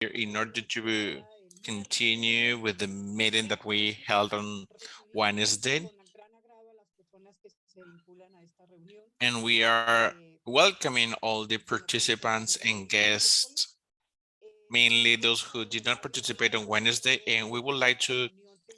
in order to continue with the meeting that we held on Wednesday. And we are welcoming all the participants and guests, mainly those who did not participate on Wednesday. And we would like to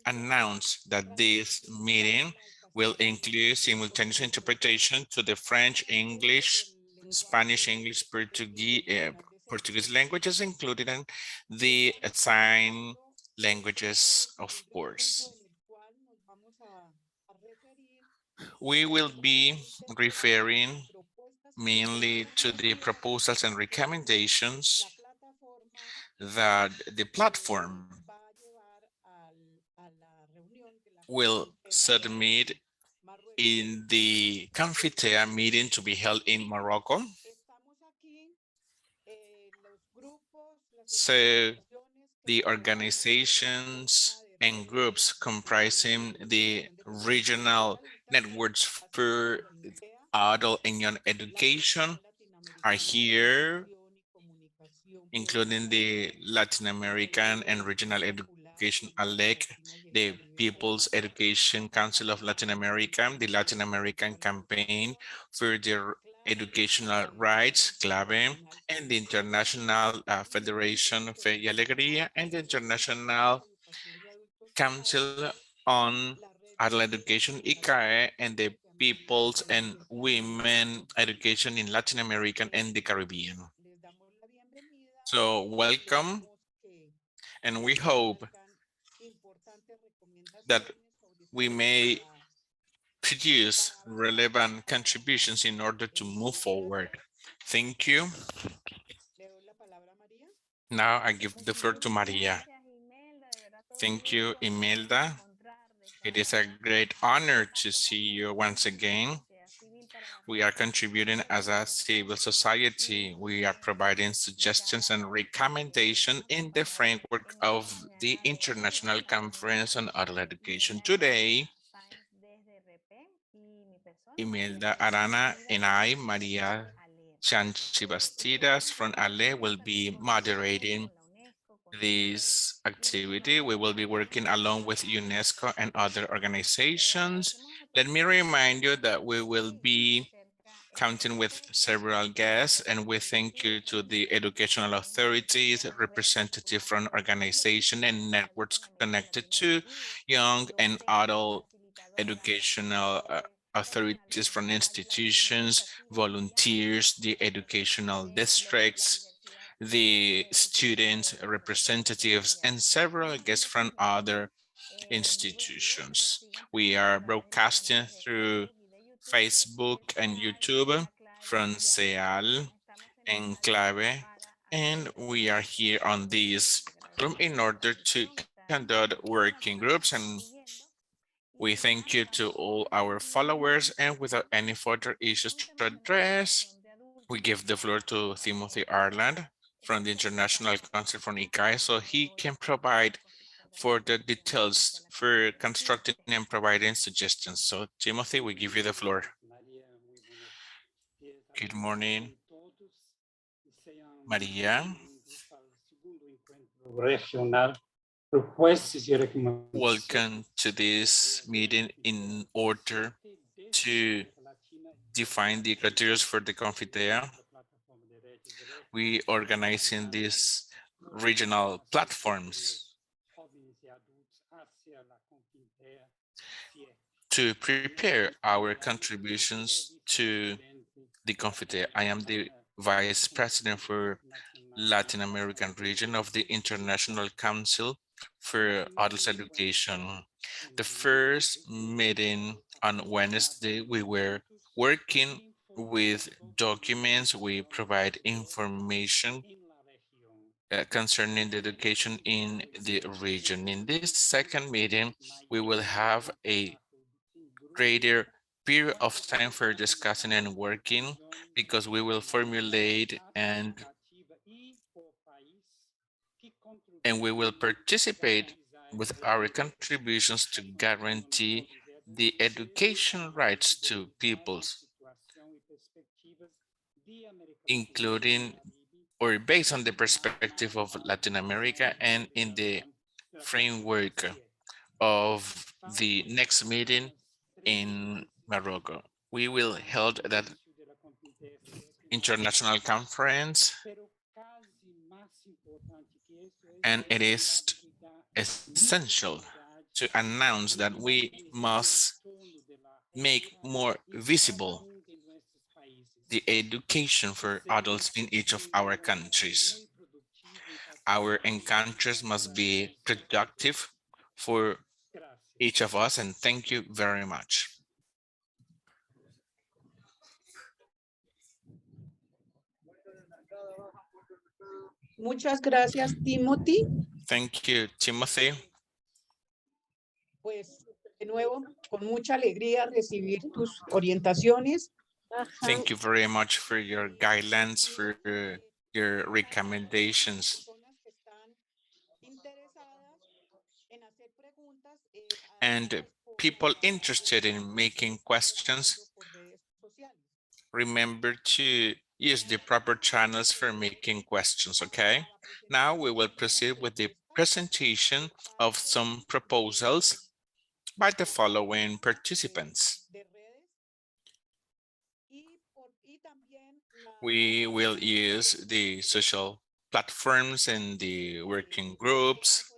announce that this meeting will include simultaneous interpretation to the French, English, Spanish, English, Portuguese languages, included in the assigned languages, of course. We will be referring mainly to the proposals and recommendations that the platform will submit in the Confintea meeting to be held in Morocco. So the organizations and groups comprising the regional networks for adult and young education are here, including the Latin American and Regional Education ALEC, the People's Education Council of Latin America, the Latin American Campaign for the Educational Rights, CLADE, and the International Federation for Alegría, and the International Council on Adult Education, ICAE, and the People's and Women Education in Latin America and the Caribbean. So welcome, and we hope that we may produce relevant contributions in order to move forward. Thank you. Now I give the floor to Maria. Thank you, Imelda. It is a great honor to see you once again. We are contributing as a civil society. We are providing suggestions and recommendations in the framework of the International Conference on Adult Education. Today, Imelda Arana and I, Maria Chanchi Bastidas from ALER, will be moderating this activity. We will be working along with UNESCO and other organizations. Let me remind you that we will be counting with several guests, and we thank you to the educational authorities, representatives from organizations and networks connected to young and adult educational authorities from institutions, volunteers, the educational districts, the students, representatives, and several guests from other institutions. We are broadcasting through Facebook and YouTube from CEAL and CLADE, and we are here on this room in order to conduct working groups, and we thank you to all our followers. And without any further issues to address, we give the floor to Timothy Ireland from the International Council from ICAE, so he can provide further details for constructing and providing suggestions. So Timothy, we give you the floor. Good morning, Maria. Regional, propuestas y recomendaciones. Welcome to this meeting in order to define the criteria for the Confintea. We organizing these regional platforms to prepare our contributions to the Confintea. I am the Vice President for Latin American region of the International Council for Adult Education. The first meeting on Wednesday, we were working with documents. We provide information concerning the education in the region. In this second meeting, we will have a greater period of time for discussing and working, because we will formulate and we will participate with our contributions to guarantee the education rights to peoples, including or based on the perspective of Latin America and in the framework of the next meeting in Morocco. We will hold that international conference, and it is essential to announce that we must make more visible the education for adults in each of our countries. Our encounters must be productive for each of us, and thank you very much. Muchas gracias, Timothy. Thank you, Timothy. Pues de nuevo, con mucha alegría recibir tus orientaciones. Thank you very much for your guidelines, for your recommendations. And people interested in making questions, remember to use the proper channels for making questions, okay? Now we will proceed with the presentation of some proposals by the following participants. We will use the social platforms and the working groups,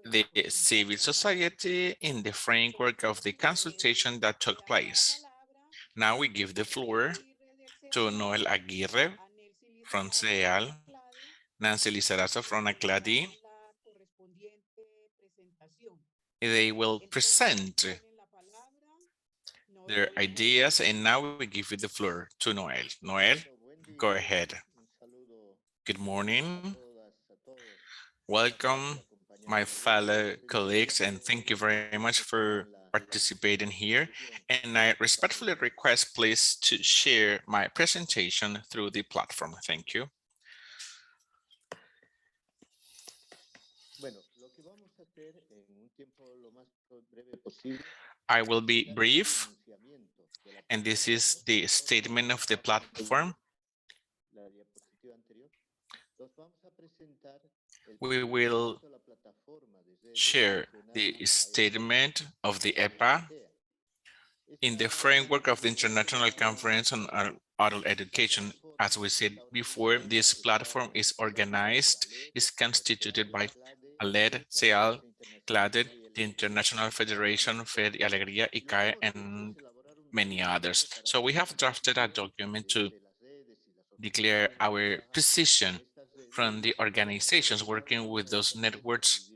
the civil society in the framework of the consultation that took place. Now we give the floor to Noel Aguirre from CEAL, Nancy Lizarazo from CLADE. They will present their ideas, and now we give you the floor to Noel. Noel, go ahead. Good morning. Welcome, my fellow colleagues, and thank you very much for participating here. And I respectfully request, please, to share my presentation through the platform. Thank you. I will be brief, and this is the statement of the platform. We will share the statement of the EPJA in the framework of the International Conference on Adult Education. As we said before, this platform is organized, is constituted by ALER, CEAL, CLADE, the International Federation, FED, Alegría, ICAE, and many others. So we have drafted a document to declare our position from the organizations working with those networks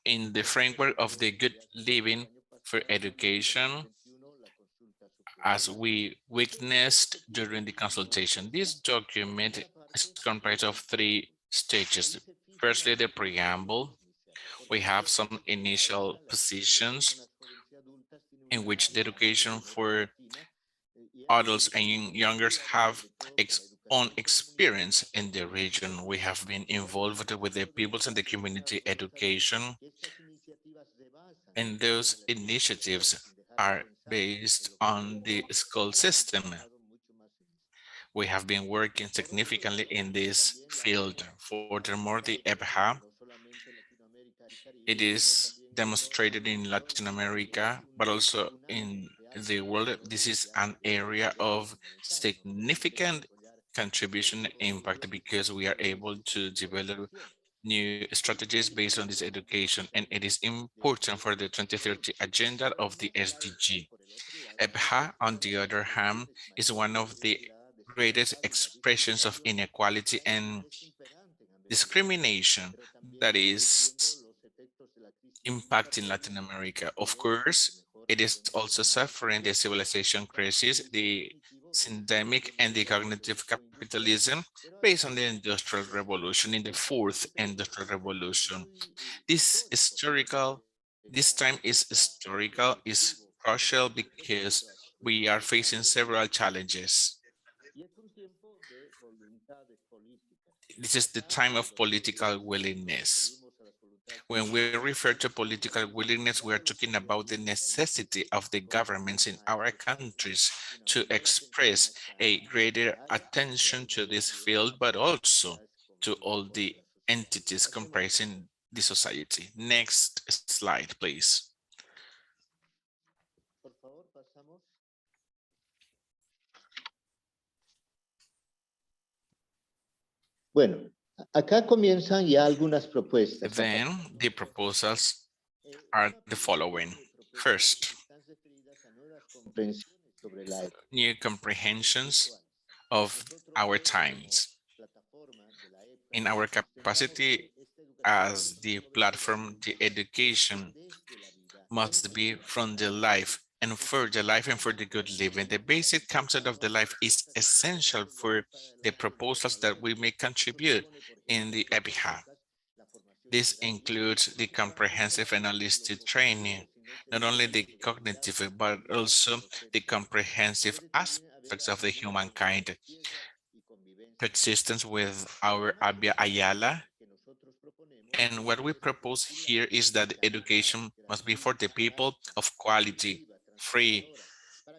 in the framework of the good living for education, as we witnessed during the consultation. This document is comprised of three stages. Firstly, the preamble. We have some initial positions in which the education for adults and youngers have own experience in the region. We have been involved with the peoples and the community education, and those initiatives are based on the school system. We have been working significantly in this field. Furthermore, the EPJA, it is demonstrated in Latin America, but also in the world. This is an area of significant contribution impact because we are able to develop new strategies based on this education, and it is important for the 2030 agenda of the SDG. EPJA, on the other hand, is one of the greatest expressions of inequality and discrimination that is impacting Latin America. Of course, it is also suffering the civilization crisis, the syndemic and the cognitive capitalism based on the Industrial Revolution in the fourth Industrial Revolution. This time is historical, is crucial because we are facing several challenges. This is the time of political willingness. When we refer to political willingness, we are talking about the necessity of the governments in our countries to express a greater attention to this field, but also to all the entities comprising the society. Next slide, please. Bueno, acá comienzan ya algunas propuestas. Then the proposals are the following. First, new comprehensions of our times. In our capacity as the platform, the education must be from the life and for the life and for the good living. The basic concept of the life is essential for the proposals that we may contribute in the EPJA. This includes the comprehensive and holistic training, not only the cognitive, but also the comprehensive aspects of the humankind. Persistence with our Abya Ayala. And what we propose here is that education must be for the people of quality, free,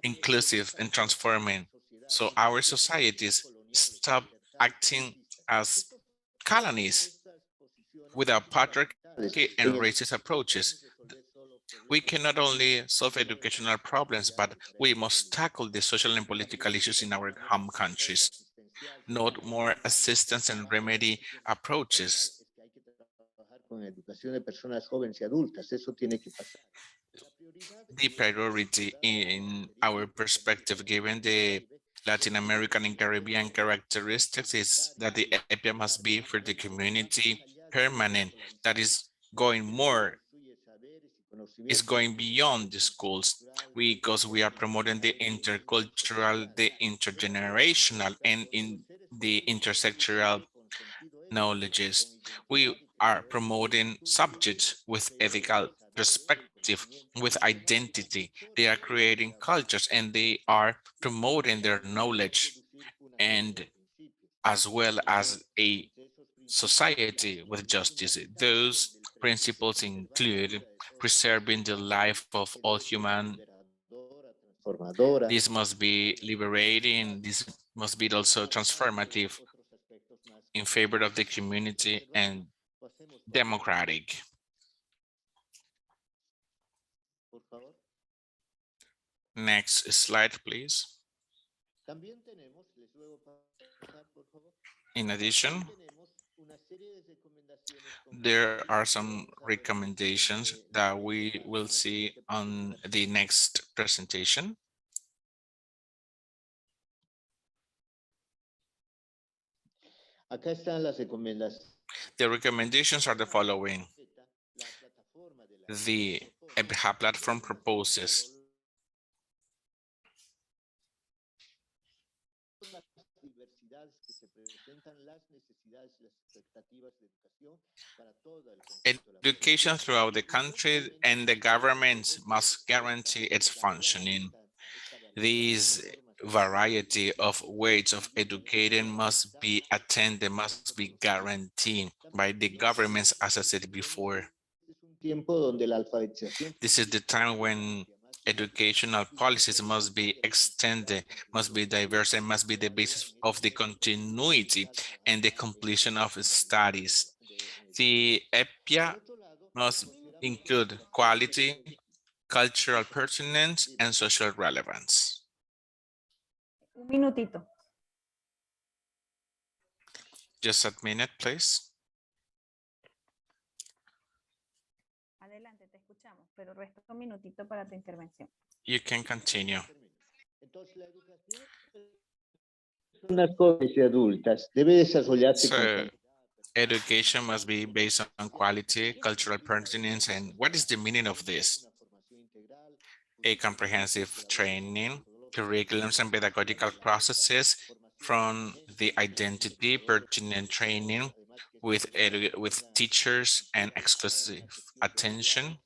inclusive, and transforming. So our societies stop acting as colonies without patriarchy and racist approaches. We cannot only solve educational problems, but we must tackle the social and political issues in our home countries. Not more assistance and remedy approaches. The priority in our perspective, given the Latin American and Caribbean characteristics, is that the EPJA must be for the community permanent, that is going beyond the schools, because we are promoting the intercultural, the intergenerational, and in the intersectoral knowledges. We are promoting subjects with ethical perspective, with identity. They are creating cultures and they are promoting their knowledge, and as well as a society with justice. Those principles include preserving the life of all human. This must be liberating. This must be also transformative, in favor of the community, and democratic. Next slide, please. In addition, there are some recommendations that we will see on the next presentation. The recommendations are the following. The EPJA platform proposes education throughout the country, and the government must guarantee its functioning. This variety of ways of educating must be attended, must be guaranteed by the governments, as I said before. This is the time when educational policies must be extended, must be diverse, and must be the basis of the continuity and the completion of studies. The EPJA must include quality, cultural pertinence, and social relevance. Un minutito. Just a minute, please. Adelante, te escuchamos, pero resta un minutito para tu intervención. You can continue. Unas jóvenes y adultas debe desarrollarse So, education must be based on quality, cultural pertinence, and what is the meaning of this? A comprehensive training, curriculums, and pedagogical processes from the identity pertinent training with teachers and exclusive attention.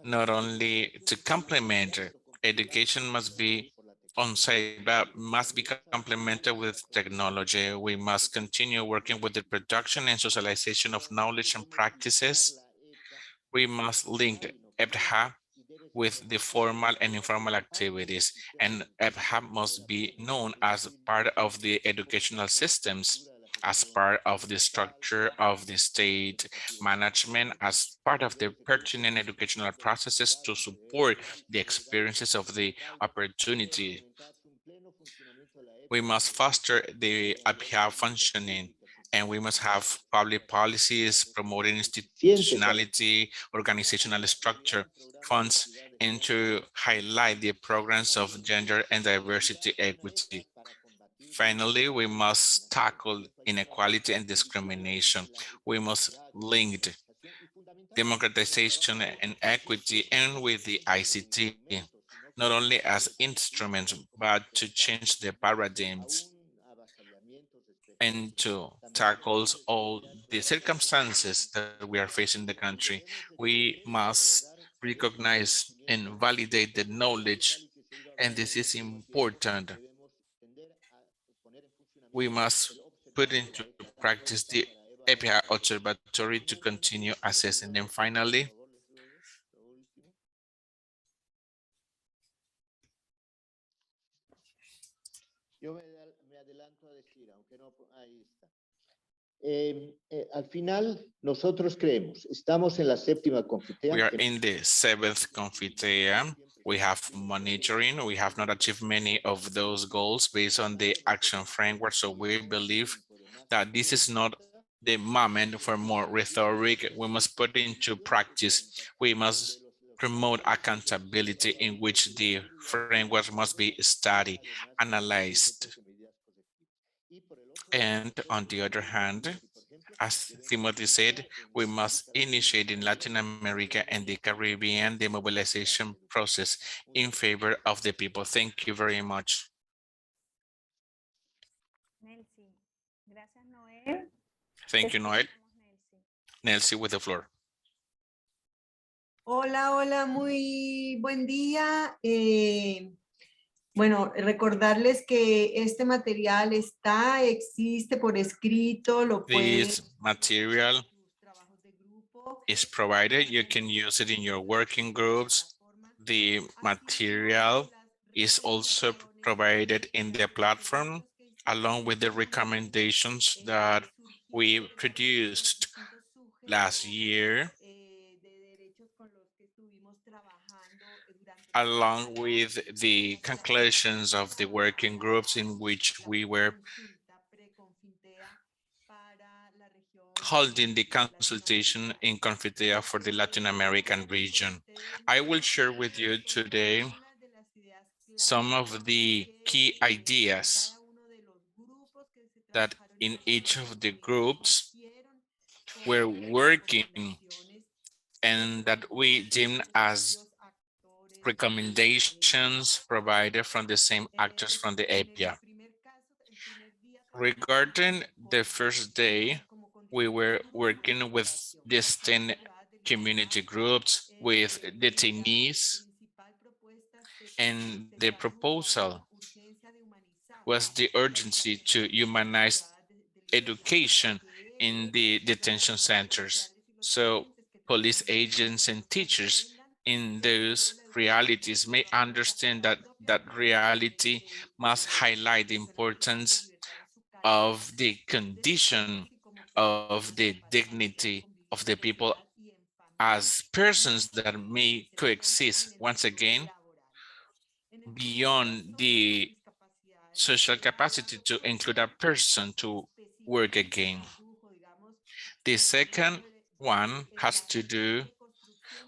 Not only to complement, education must be on-site, but must be complemented with technology. We must continue working with the production and socialization of knowledge and practices. We must link EPJA with the formal and informal activities, and EPJA must be known as part of the educational systems, as part of the structure of the state management, as part of the pertinent educational processes to support the experiences of the opportunity. We must foster the EPJA functioning, and we must have public policies promoting institutionality, organizational structure, funds, and to highlight the programs of gender and diversity equity. Finally, we must tackle inequality and discrimination. We must link democratization and equity and with the ICT, not only as instruments, but to change the paradigms and to tackle all the circumstances that we are facing in the country. We must recognize and validate the knowledge, and this is important. We must put into practice the EPJA Observatory to continue assessing. And finally, Yo me adelanto a decir, aunque no, ahí está. Al final, nosotros creemos, estamos en la séptima Confintea. we are in the 7th Confintea. We have monitoring. We have not achieved many of those goals based on the action framework. So we believe that this is not the moment for more rhetoric. We must put into practice. We must promote accountability in which the framework must be studied, analyzed. And on the other hand, as Timothy said, we must initiate in Latin America and the Caribbean the mobilization process in favor of the people. Thank you very much. Nelcy. Gracias, Noel. Thank you, Noel. Nelcy. Nelcy with the floor. Hola, hola, muy buen día. Bueno, recordarles que este material existe por escrito, lo pueden This material sus trabajos de grupo. is provided. You can use it in your working groups. The material is also provided in the platform, along with the recommendations that we produced last year, along with the conclusions of the working groups in which we were holding the consultation in Confintea for the Latin American region. I will share with you today some of the key ideas that in each of the groups we're working and that we deem as recommendations provided from the same actors from the EPJA. Regarding the first day, we were working with distinct community groups, with detainees, and the proposal was the urgency to humanize education in the detention centers. So police agents and teachers in those realities may understand that that reality must highlight the importance of the condition of the dignity of the people as persons that may coexist once again beyond the social capacity to include a person to work again. The second one has to do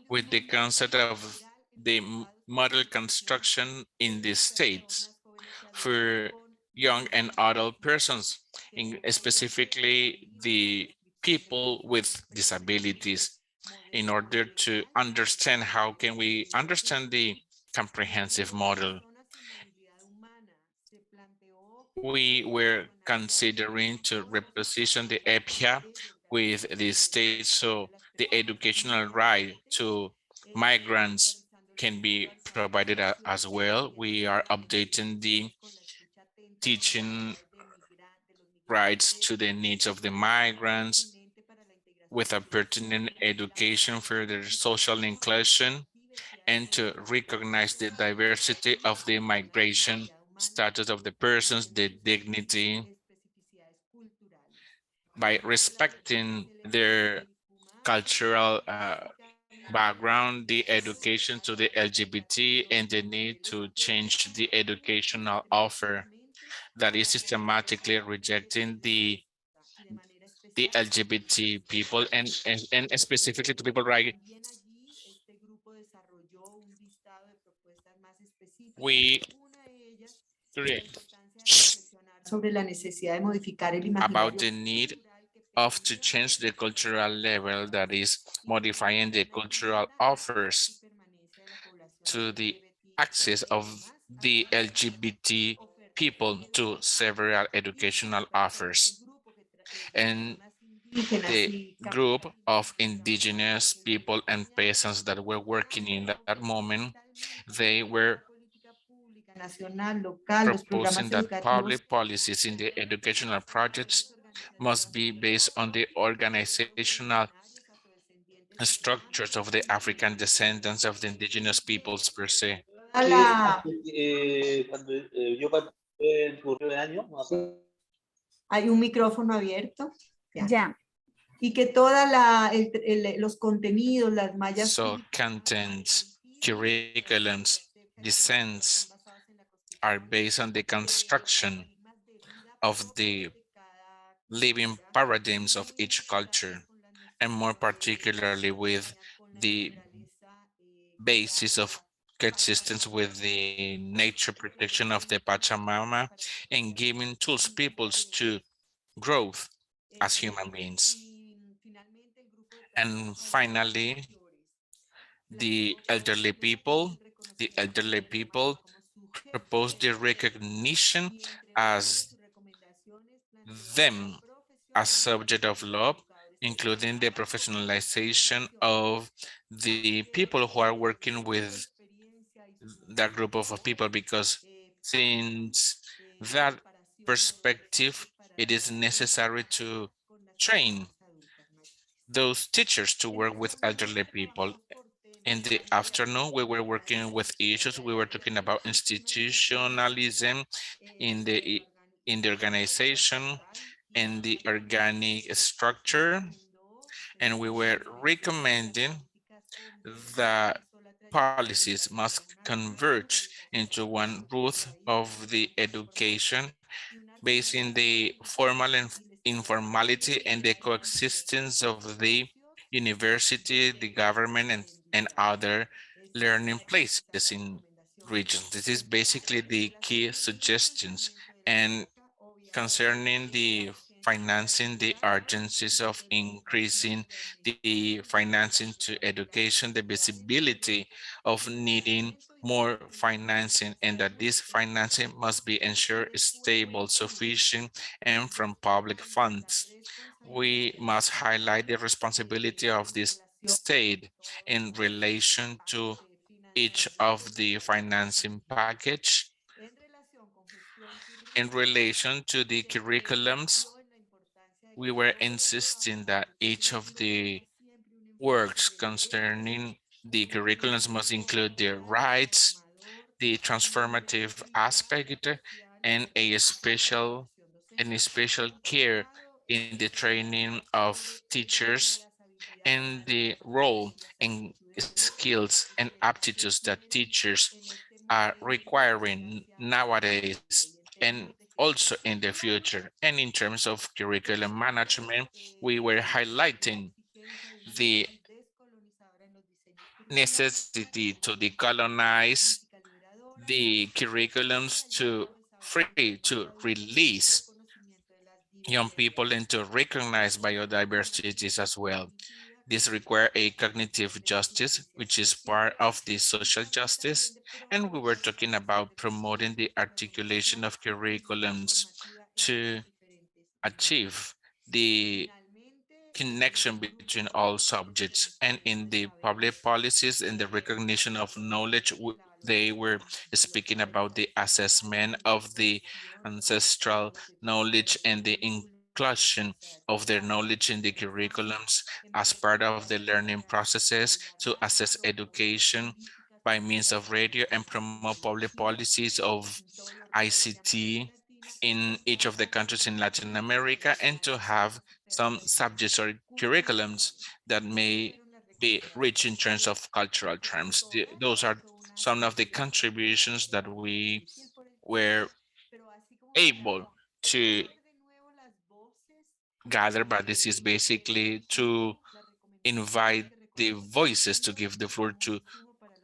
with the concept of the model construction in the states for young and adult persons, specifically the people with disabilities, in order to understand how can we understand the comprehensive model. We were considering to reposition the EPJA with the state, so the educational right to migrants can be provided as well. We are updating the teaching rights to the needs of the migrants with a pertinent education for their social inclusion and to recognize the diversity of the migration status of the persons, the dignity, by respecting their cultural background, the education to the LGBT, and the need to change the educational offer that is systematically rejecting the LGBT people and specifically to people, right? We create sobre la necesidad de modificar el about imaginario the need cultural que of to permea change the cultural level that is y modifying the la cultural enmienda offers y permanencia de la población to the LGBT access of the LGBT people to several educational offers. And indígenas the y group of campesinos indigenous people and peasants that were working in that moment, they were política pública nacional, local, los proposing programas that educativos public policies in the educational projects must be based on the organizational structures of the African descendants of the indigenous peoples per se. a la, Cuando yo participé en su primer año, hay un micrófono abierto. Ya. Ya. Y que toda la, los contenidos, las mallas So contents, curriculums, descents are based on the construction of the living paradigms of each culture, and more particularly with the basis of coexistence with the nature protection of the Pachamama and giving tools peoples to growth as human beings. And finally, the elderly people propose the recognition as them as subject of law, including the professionalization of the people who are working with that group of people, because since that perspective, it is necessary to train those teachers to work with elderly people. In the afternoon, we were working with issues. We were talking about institutionalism in the organization and the organic structure, and we were recommending that policies must converge into one root of the education based in the formal and informality and the coexistence of the university, the government, and other learning places in regions. This is basically the key suggestions. And concerning the financing, the urgencies of increasing the financing to education, the visibility of needing more financing, and that this financing must be ensured stable, sufficient, and from public funds. We must highlight the responsibility of the state in relation to each of the financing package. In relation to the curriculums, we were insisting that each of the works concerning the curriculums must include the rights, the transformative aspect, and a special care in the training of teachers and the role and skills and aptitudes that teachers are requiring nowadays and also in the future. And in terms of curriculum management, we were highlighting the necessity to decolonize the curriculums to free to release young people and to recognize biodiversities as well. This requires a cognitive justice, which is part of the social justice. And we were talking about promoting the articulation of curriculums to achieve the connection between all subjects, and in the public policies and the recognition of knowledge, they were speaking about the assessment of the ancestral knowledge and the inclusion of their knowledge in the curriculums as part of the learning processes to assess education by means of radio and promote public policies of ICT in each of the countries in Latin America, and to have some subjects or curriculums that may be rich in terms of cultural terms. Those are some of the contributions that we were able to gather, but this is basically to invite the voices, to give the floor to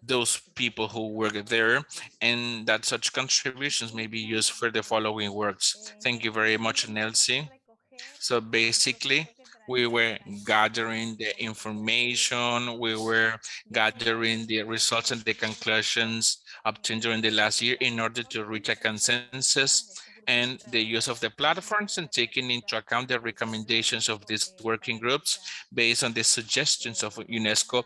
those people who work there, and that such contributions may be used for the following works. Thank you very much, Nelsie. So basically, we were gathering the information, we were gathering the results and the conclusions obtained during the last year in order to reach a consensus and the use of the platforms, and taking into account the recommendations of these working groups based on the suggestions of UNESCO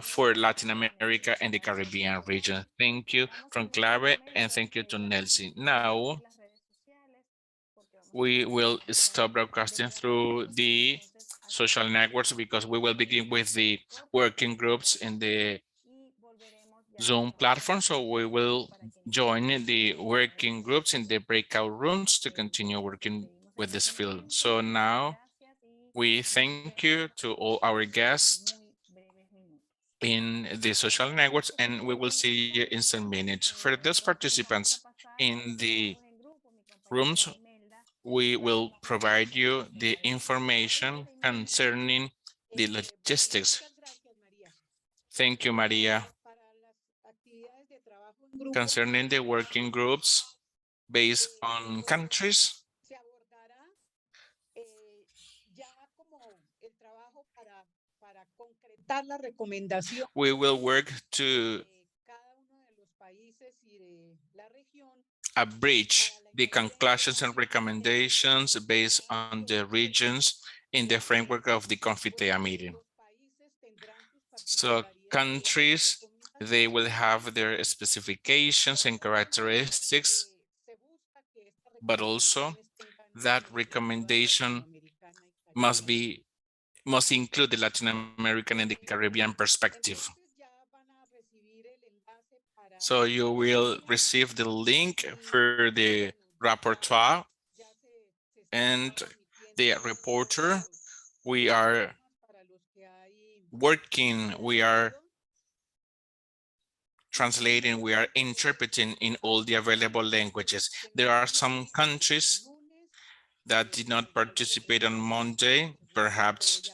for Latin America and the Caribbean region. Thank you from CLADE, and thank you to Nelsie. Now, we will stop broadcasting through the social networks because we will begin with the working groups in the Zoom platform. So we will join the working groups in the breakout rooms to continue working with this field. So now we thank you to all our guests in the social networks, and we will see you in some minutes. For those participants in the rooms, we will provide you the information concerning the logistics. Thank you, Maria. Concerning the working groups based on countries, we will work to abridge the conclusions and recommendations based on the regions in the framework of the Confintea meeting. So countries, they will have their specifications and characteristics, but also that recommendation must include the Latin American and the Caribbean perspective. So you will receive the link for the rapporteur and the reporter. We are working, we are translating, we are interpreting in all the available languages. There are some countries that did not participate on Monday. Perhaps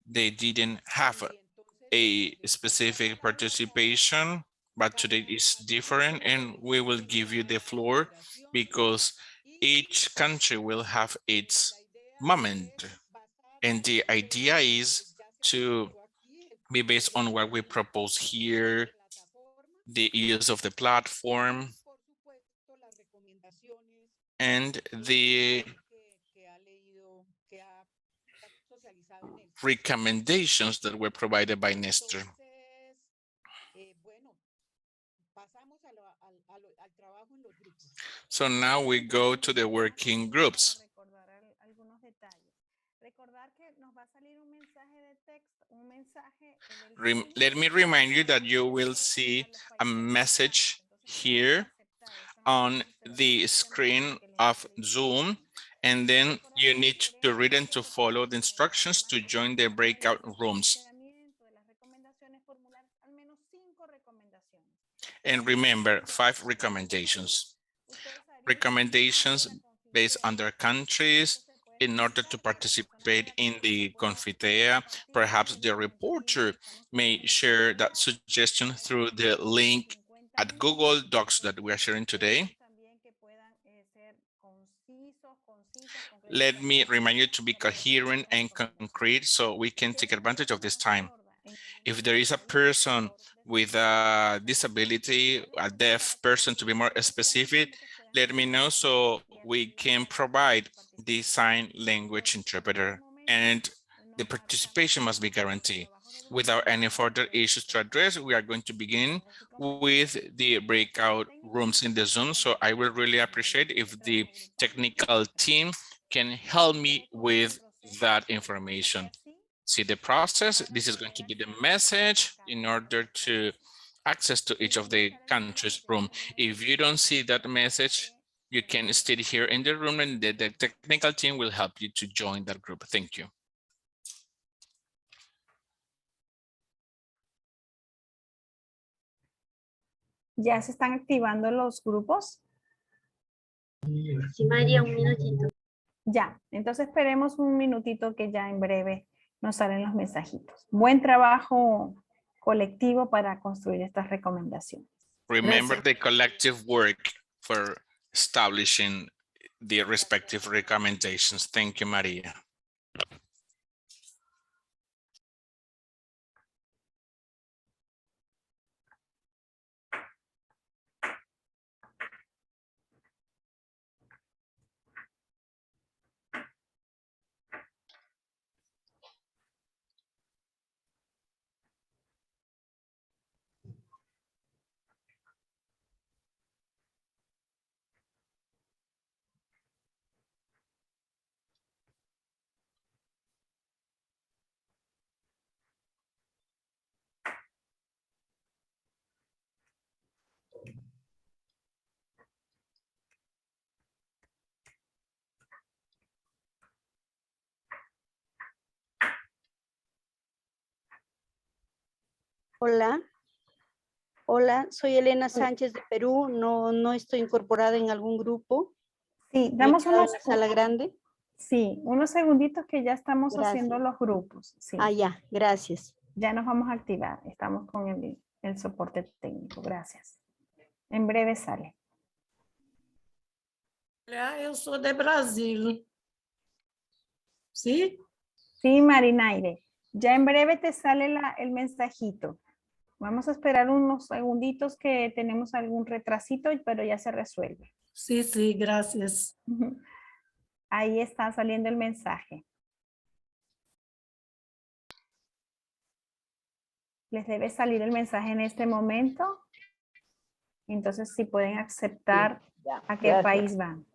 they didn't have a specific participation, but today is different, and we will give you the floor because each country will have its moment. And the idea is to be based on what we propose here, the use of the platform, and the recommendations that were provided by Nestor. So now we go to the working groups. Let me remind you that you will see a message here on the screen of Zoom, and then you need to read and to follow the instructions to join the breakout rooms. And remember, 5 recommendations. Recommendations based on their countries in order to participate in the Confintea. Perhaps the reporter may share that suggestion through the link at Google Docs that we are sharing today. Let me remind you to be coherent and concrete so we can take advantage of this time. If there is a person with a disability, a deaf person to be more specific, let me know so we can provide the sign language interpreter. And The participation must be guaranteed. Without any further issues to address, we are going to begin with the breakout rooms in the Zoom. So I will really appreciate if the technical team can help me with that information. See the process. This is going to be the message in order to access to each of the countries' room. If you don't see that message, you can stay here in the room and the technical team will help you to join that group. Thank you. ¿Ya se están activando los grupos? Sí, María, un minutito. Ya, entonces esperemos un minutito que ya en breve nos salen los mensajitos. Buen trabajo colectivo para construir estas recomendaciones. Remember Gracias. the collective work for establishing the respective recommendations. Thank you, Maria. Hola. Hola, soy Elena Sánchez de Perú. No estoy incorporada en algún grupo. Sí, Me damos quedo en unos, la sala grande. sí, unos segunditos que ya estamos Gracias. haciendo los grupos. Sí, Ah, ya, gracias. ya nos vamos a activar. Estamos con el soporte técnico. Gracias. En breve sale. Eu sou de Brasil. ¿Sí? Sí, Marinaire. Ya en breve te sale el mensajito. Vamos a esperar unos segunditos que tenemos algún retrasito, pero ya se resuelve. Sí, sí, gracias. Ahí está saliendo el mensaje. Les debe salir el mensaje en este momento. Entonces, si pueden aceptar a qué país van.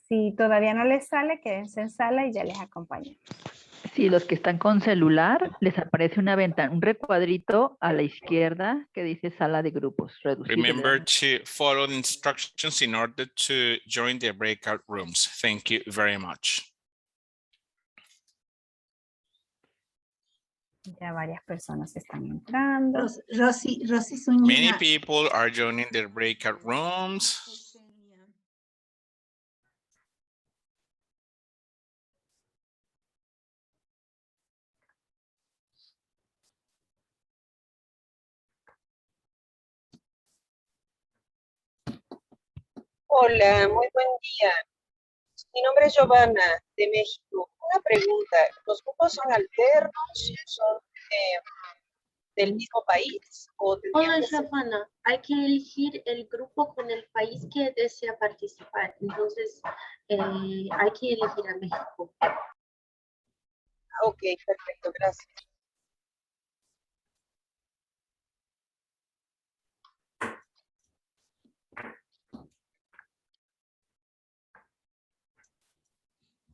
Si todavía no les sale, quédense en sala y ya les acompaño. Sí, los que están con celular, les aparece una ventana, un recuadrito a la izquierda que dice sala de grupos. Reducido. Remember to follow the instructions in order to join the breakout rooms. Thank you very much. Ya varias personas están entrando. Rosy Many Zúñiga. people are joining the breakout rooms. Hola, muy buen día. Mi nombre es Giovanna, de México. Una pregunta, ¿los grupos son alternos? ¿Son del mismo país? ¿O Hola, Giovanna. Hay que elegir el grupo con el país que desea participar. Entonces, hay que elegir a México. Ok, perfecto, gracias.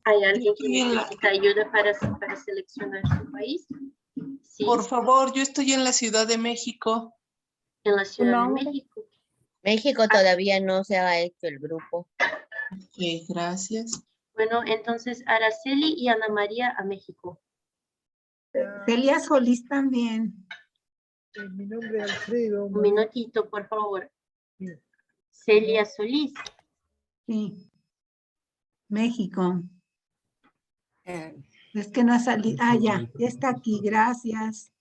¿Hay alguien que necesita ayuda para seleccionar su país? Sí. Por favor, yo estoy en la Ciudad de México. En la Ciudad de México. México todavía no se ha hecho el grupo. Ok, gracias. Bueno, entonces Araceli y Ana María a México. Celia Solís también. Mi nombre es Alfredo. Un minutito, por favor. Celia Solís. Sí. México. Es que no ha salido. Ah, ya está aquí. Gracias.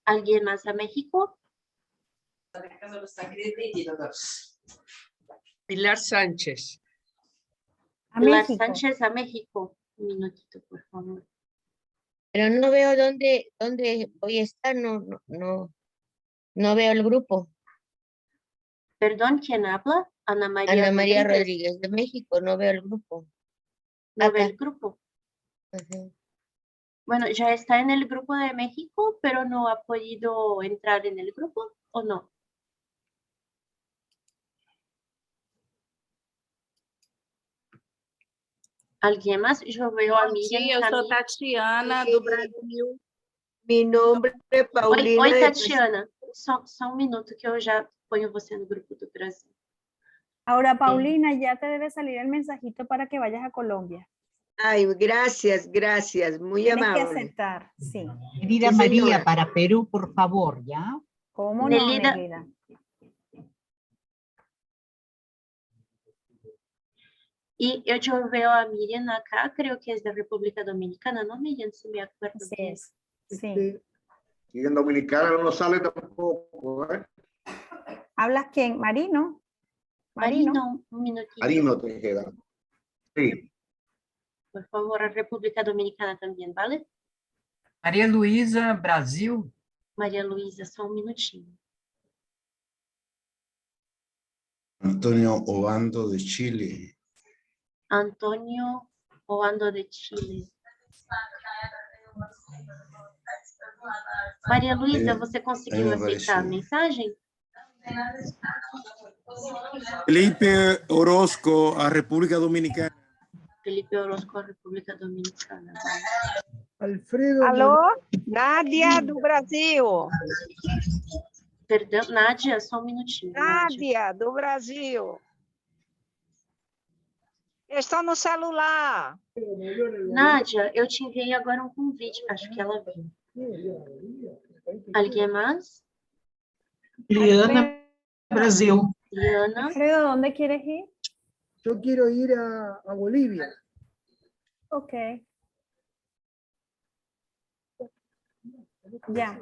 ¿Alguien más a México? Pilar Sánchez. Pilar Sánchez a México. Un minutito, por favor. Pero no veo dónde voy a estar, no veo el grupo. Perdón, ¿quién habla? Ana María Ana María Rodríguez. Rodríguez de México, no veo el grupo. No ve Acá. el grupo. Bueno, ya está en el grupo de México, pero no ha podido entrar en el grupo, ¿o no? ¿Alguien más? Yo veo a Miriam. eu sou Camila. Tatiana, do Brasil. Mi nombre es Paulina. Oi, de- Tatiana. Só um minuto que eu já ponho você no grupo do Brasil. Ahora, Paulina, ya te debe salir el mensajito para que vayas a Colombia. Ay, gracias, gracias, muy Tienes que amable. aceptar, sí. Querida Sí, María, señora. para Perú, por favor, ¿ya? ¿Cómo no, Nelida. Nelida? Y yo veo a Miriam acá, creo que es de República Dominicana, ¿no, Miriam? Si me acuerdo Así bien. es. Sí. Y en Dominicana no sale tampoco, ¿eh? ¿Hablas quién? ¿Marino? Marino, un minutito. Marino te queda. Sí. Por favor, a República Dominicana también, ¿vale? Maria Luísa, Brasil. María Luisa, só un minutinho. Antonio Obando de Chile. Antonio Obando de Chile. Maria Luísa, você conseguiu me aceitar a apareceu. mensagem? Felipe Orozco, a República Dominicana. Felipe Orozco, República Dominicana. Alfredo. Alô? Nádia do Brasil. Perdão, Nádia, só um minutinho. Nádia do Brasil. Eu estou no celular. Nádia, eu te enviei agora um convite, acho que ela viu. Alguém mais? Liana, Brasil. Liana. Alfredo, ¿dónde quieres ir? Yo quiero ir a Bolivia. Ok. Ya.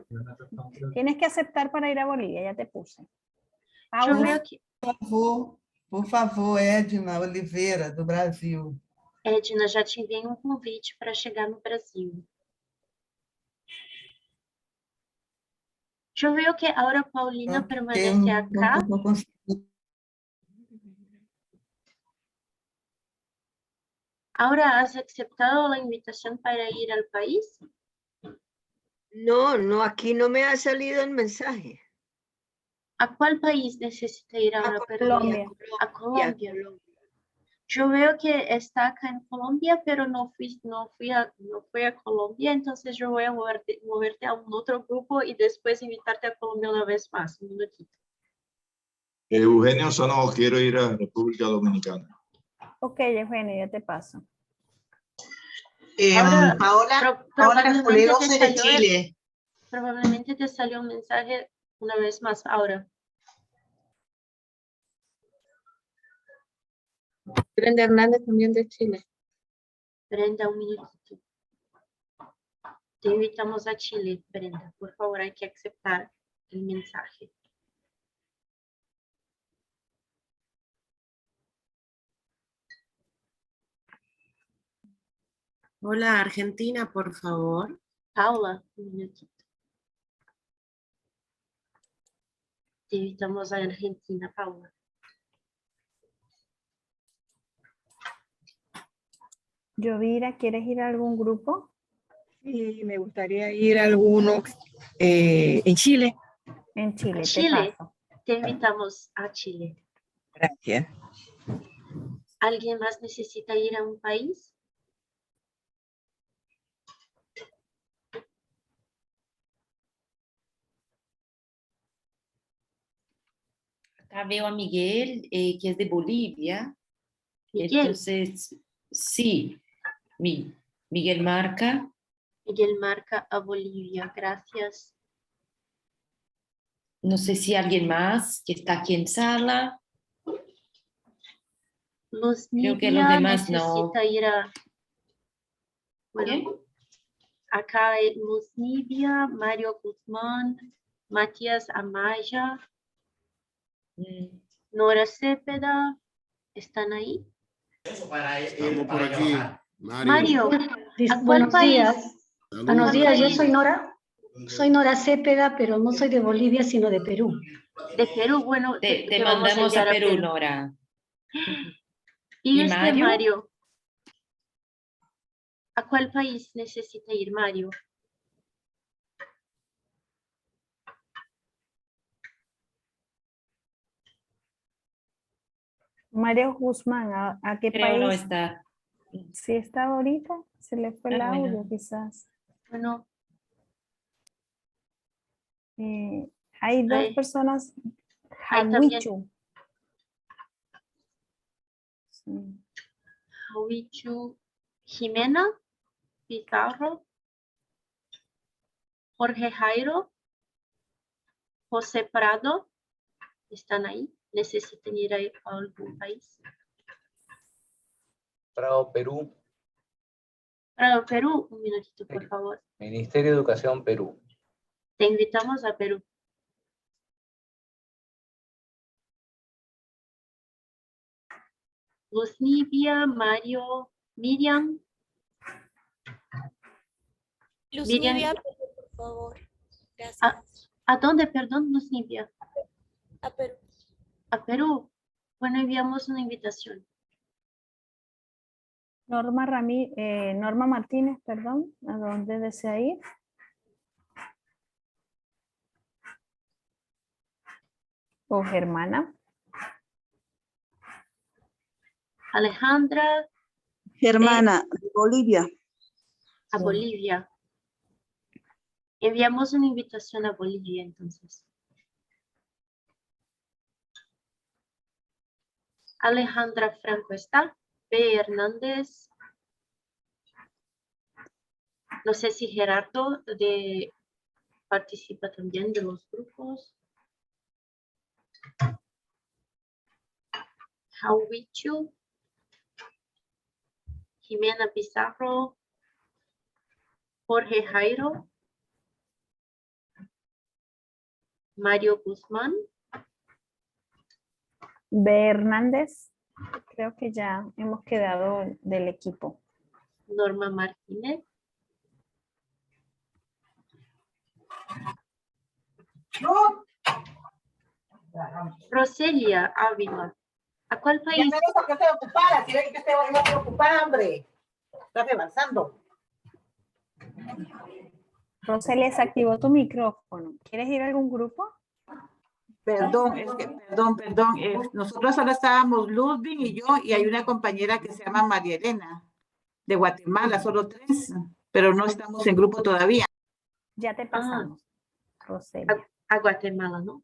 Tienes que aceptar para ir a Bolivia, ya te puse. Deixa eu ver Paula, aqui. Por favor, Edna Oliveira, do Brasil. Edna, já te enviei um convite para chegar no Brasil. Yo veo que ahora Paulina permanece acá. ¿Ahora has aceptado la invitación para ir al país? No, no, aquí no me ha salido el mensaje. ¿A cuál país necesita ir ahora? Colombia. A Colombia. Yo veo que está acá en Colombia, pero no fui a Colombia, entonces yo voy a moverte a un otro grupo y después invitarte a Colombia una vez más. Un minutito. Eugenio Sono, quiero ir a República Dominicana. ok, Eugenio, ya te paso. Ahora, Paola probablemente Capuledo te de salió Chile. Probablemente te salió un mensaje una vez más ahora. Brenda Hernández también de Chile. Brenda, un minutito. Te invitamos a Chile, Brenda. Por favor, hay que aceptar el mensaje. Hola, Argentina, por favor. Paula, un minutito. Te invitamos a Argentina, Paula. Yovira, ¿quieres ir a algún grupo? Sí, me gustaría ir a alguno en Chile. En Chile, Chile, te paso. te invitamos a Chile. Gracias. ¿Alguien más necesita ir a un país? Acá veo a Miguel, que es de Bolivia. Miguel. Entonces, sí, Miguel marca. Miguel marca a Bolivia, gracias. No sé si alguien más que está aquí en sala. Luz Creo que Nidia los demás no. necesita ir a... Bueno, ¿Bien? acá hay Luz Nidia, Mario Guzmán, Matías Amaya, Nora Cepeda, ¿están ahí? Estamos por aquí. Mario, ¿a cuál Buenos país? días. Buenos ¿Cuál días, yo país? soy Nora Cepeda, pero no soy de Bolivia, sino de Perú. De Perú, bueno, Te vamos a mandamos enviar a Perú, Nora. ¿Y ¿Y este Mario? Mario? ¿A cuál país necesita ir Mario? Mario Guzmán, ¿a qué Creo no país? está. Sí está ahorita, se le fue el Ah, audio bueno. quizás. Bueno, Hay dos Ahí- personas, ahí también. Jaguichu. Sí. Javichu, Jimena Pizarro, Jorge Jairo, José Prado, ¿están ahí? ¿Necesitan ir a algún país? Prado, Perú, Prado, Perú, un minutito, por favor. Ministerio de Educación, Perú. Te invitamos a Perú. Luz Nibia, Mario, Miriam. Luz Miriam, Nibia, por favor. Gracias. ¿A dónde, perdón, Luz Nibia? A Perú. A Perú. Bueno, enviamos una invitación. Norma Martínez, perdón, ¿a dónde desea ir? O Germana. Alejandra. Germana, de Bolivia. A Bolivia. Enviamos una invitación a Bolivia, entonces. Alejandra Franco está. B. Hernández. No sé si Gerardo participa también de los grupos. Jawichu. Jimena Pizarro. Jorge Jairo. Mario Guzmán. B. Hernández. Creo que ya hemos quedado del equipo. Norma Martínez. Roselia Ávila. ¿A cuál país? Ya me que estoy ocupada, si ven que estoy ocupada, hombre. Estás avanzando. Roselia, se activó tu micrófono. ¿Quieres ir a algún grupo? Perdón, perdón. Nosotros solo estábamos Ludwig y yo, y hay una compañera que se llama María Elena, de Guatemala, solo 3, pero no estamos en grupo todavía. Ya te pasamos, Roselia. A Guatemala, ¿no?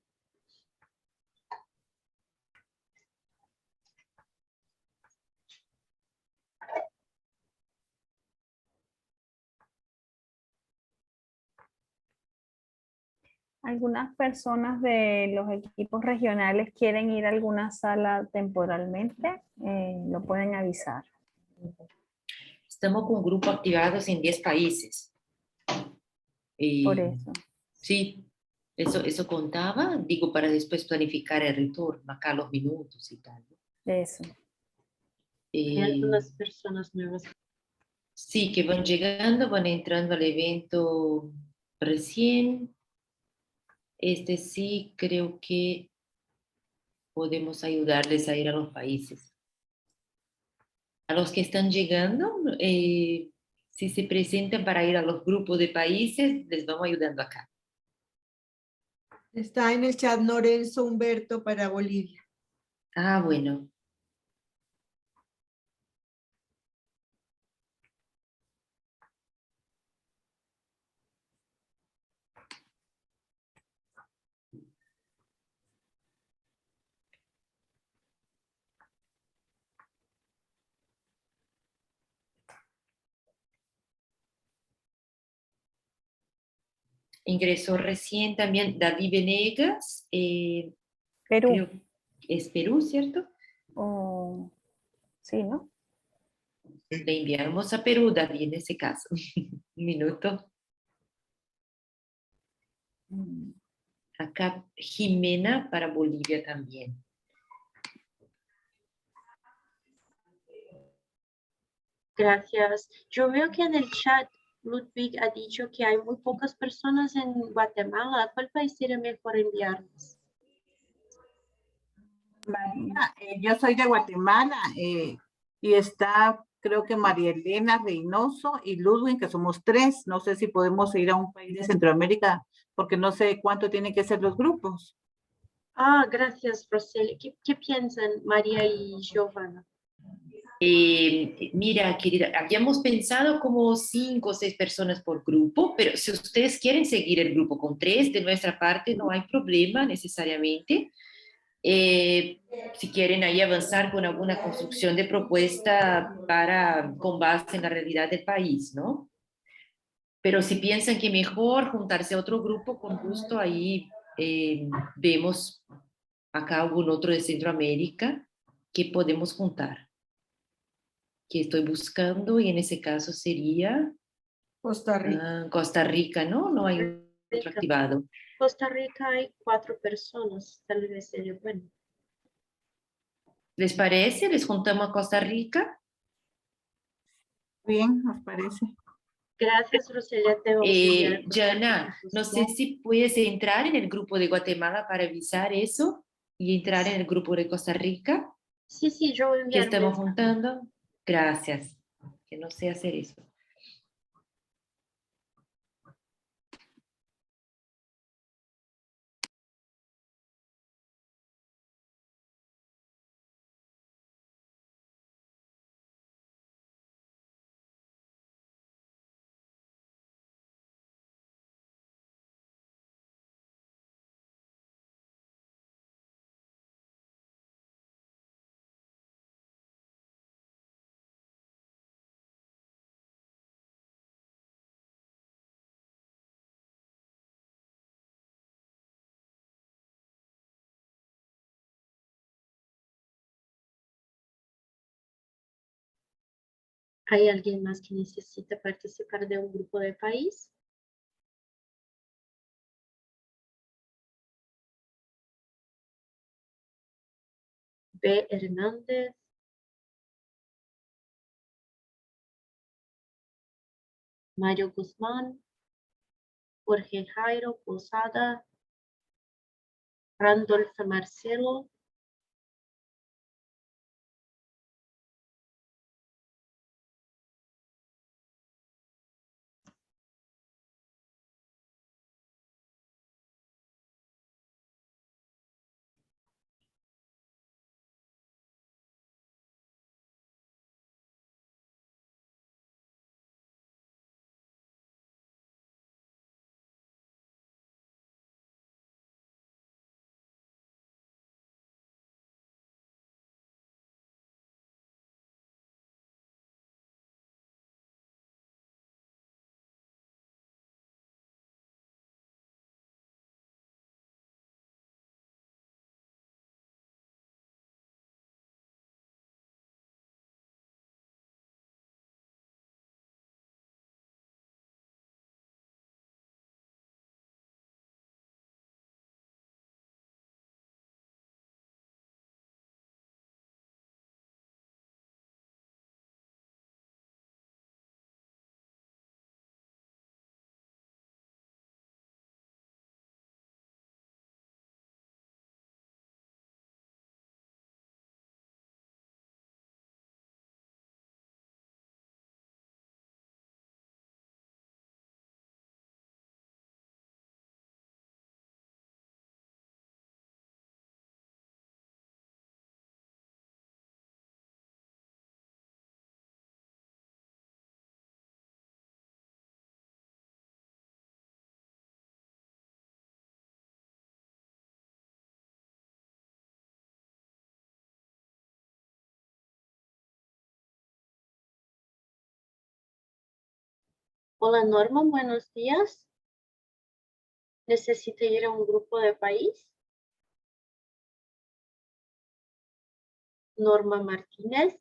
Algunas personas de los equipos regionales quieren ir a alguna sala temporalmente, lo pueden avisar. Estamos con grupos activados en 10 países. Por eso. Sí, eso contaba, digo, para después planificar el retorno, acá los minutos y tal. Eso. Hay algunas personas nuevas. Sí, que van llegando, van entrando al evento recién. Sí, creo que podemos ayudarles a ir a los países. A los que están llegando, si se presentan para ir a los grupos de países, les vamos ayudando acá. Está en el chat Lorenzo Humberto para Bolivia. Ah, bueno. Ingresó recién también David Venegas. Perú. Creo que es Perú, ¿cierto? Sí, ¿no? Le enviamos a Perú, David, en ese caso. Un minuto. Acá Jimena para Bolivia también. Gracias. Yo veo que en el chat Ludwig ha dicho que hay muy pocas personas en Guatemala. ¿A cuál país sería mejor enviarlos? María, yo soy de Guatemala y está creo que María Elena Reynoso y Ludwig, que somos 3. No sé si podemos ir a un país de Centroamérica, porque no sé cuánto tienen que ser los grupos. Gracias, Roseli. ¿Qué piensan María y Giovanna? Mira, querida, habíamos pensado como 5 o 6 personas por grupo, pero si ustedes quieren seguir el grupo con 3, de nuestra parte no hay problema necesariamente. Si quieren ahí avanzar con alguna construcción de propuesta con base en la realidad del país, ¿no? Pero si piensan que mejor juntarse a otro grupo, con gusto ahí vemos acá algún otro de Centroamérica que podemos juntar. Que estoy buscando y en ese caso sería Costa Rica. Costa Rica, ¿no? No hay otro activado. Costa Rica hay 4 personas, tal vez sería bueno. ¿Les parece? ¿Les juntamos a Costa Rica? Bien, nos parece. Gracias, Roselia. Te vamos a enviar Jana, no sé si puedes entrar en el grupo de Guatemala para avisar eso y entrar en el grupo de Costa Rica. Sí, yo voy a Que enviar. estamos juntando. Gracias. Que no sé hacer eso. ¿Hay alguien más que necesita participar de un grupo de país? B. Hernández. Mario Guzmán. Jorge Jairo Posada. Randolph Marcelo. Hola Norma, buenos días. ¿Necesita ir a un grupo de país? Norma Martínez.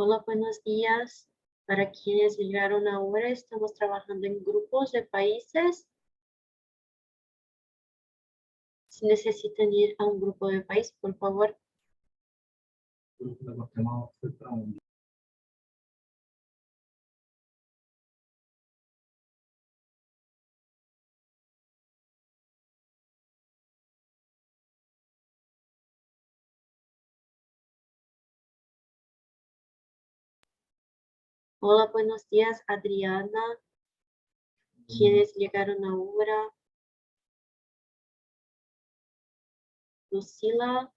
Hola, buenos días. Para quienes llegaron ahora, estamos trabajando en grupos de países. Si necesitan ir a un grupo de país, por favor. Hola, buenos días, Adriana. Quienes llegaron ahora. Lucila.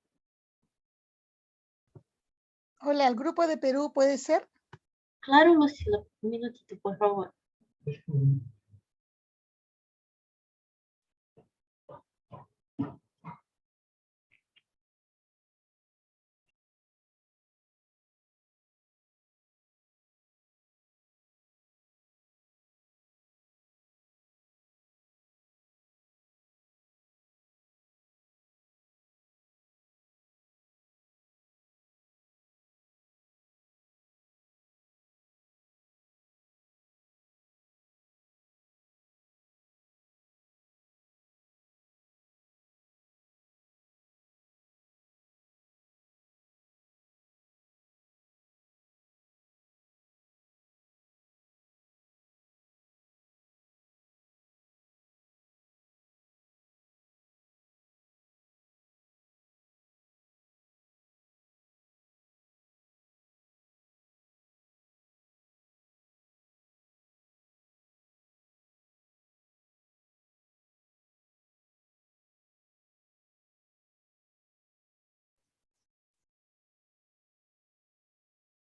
Hola, ¿el grupo de Perú puede ser? Claro, Lucila, un minutito, por favor.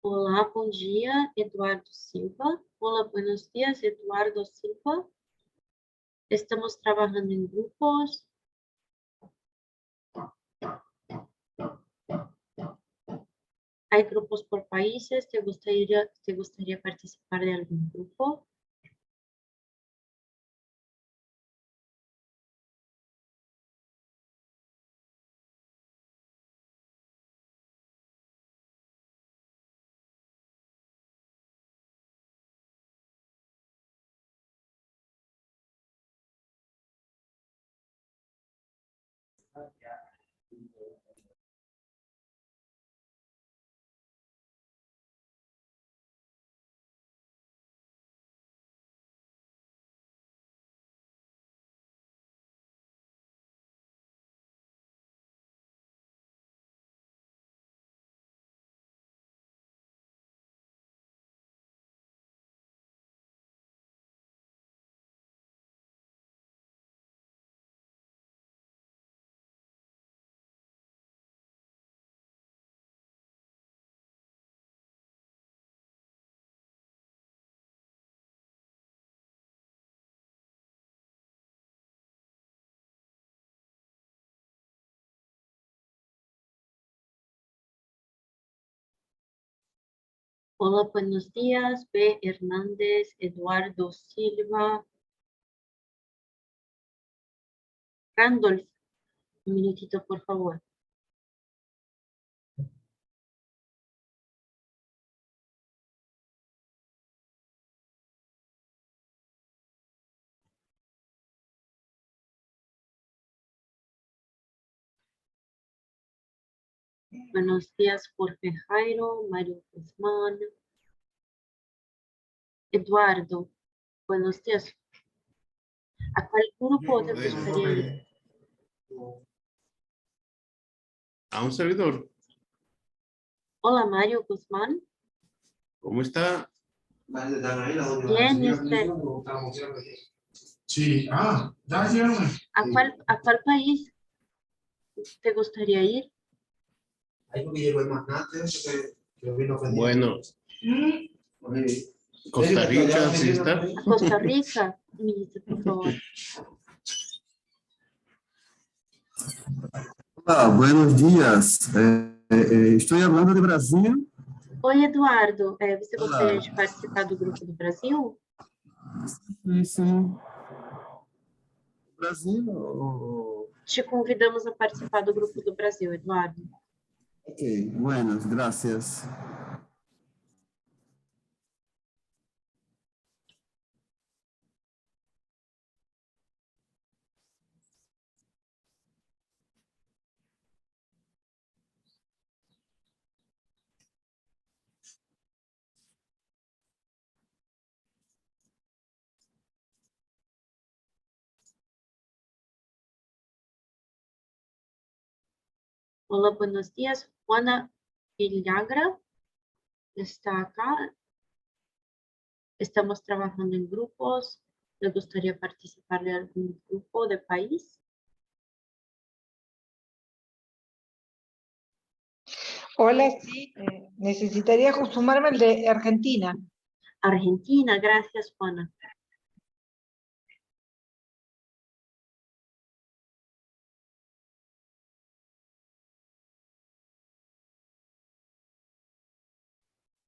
Olá, bom dia, Eduardo Silva. Hola, buenos días, Eduardo Silva. Estamos trabajando en grupos. Hay grupos por países. ¿Te gustaría participar de algún grupo? Hola, buenos días, B. Hernández, Eduardo Silva. Randolph, un minutito, por favor. Buenos días, Jorge Jairo, Mario Guzmán. Eduardo, buenos días. ¿A cuál grupo te gustaría ir? A un servidor. Hola, Mario Guzmán. ¿Cómo está? Bien, ¿y usted? Sí. Ah, ya hicieron. ¿A cuál país te gustaría ir? Bueno. Costa Rica, ¿sí está? A Costa Rica. Un minuto, por favor. Hola, buenos días. Estoy hablando de Brasil. Oi, Eduardo. Você gostaria de participar do grupo do Brasil? Sim. Brasil? Te convidamos a participar do grupo do Brasil, Eduardo. Ok, buenas, gracias. Hola, buenos días. Juana Villagra está acá. Estamos trabajando en grupos. ¿Le gustaría participar de algún grupo de país? Hola, sí, necesitaría sumarme el de Argentina. Argentina, gracias, Juana.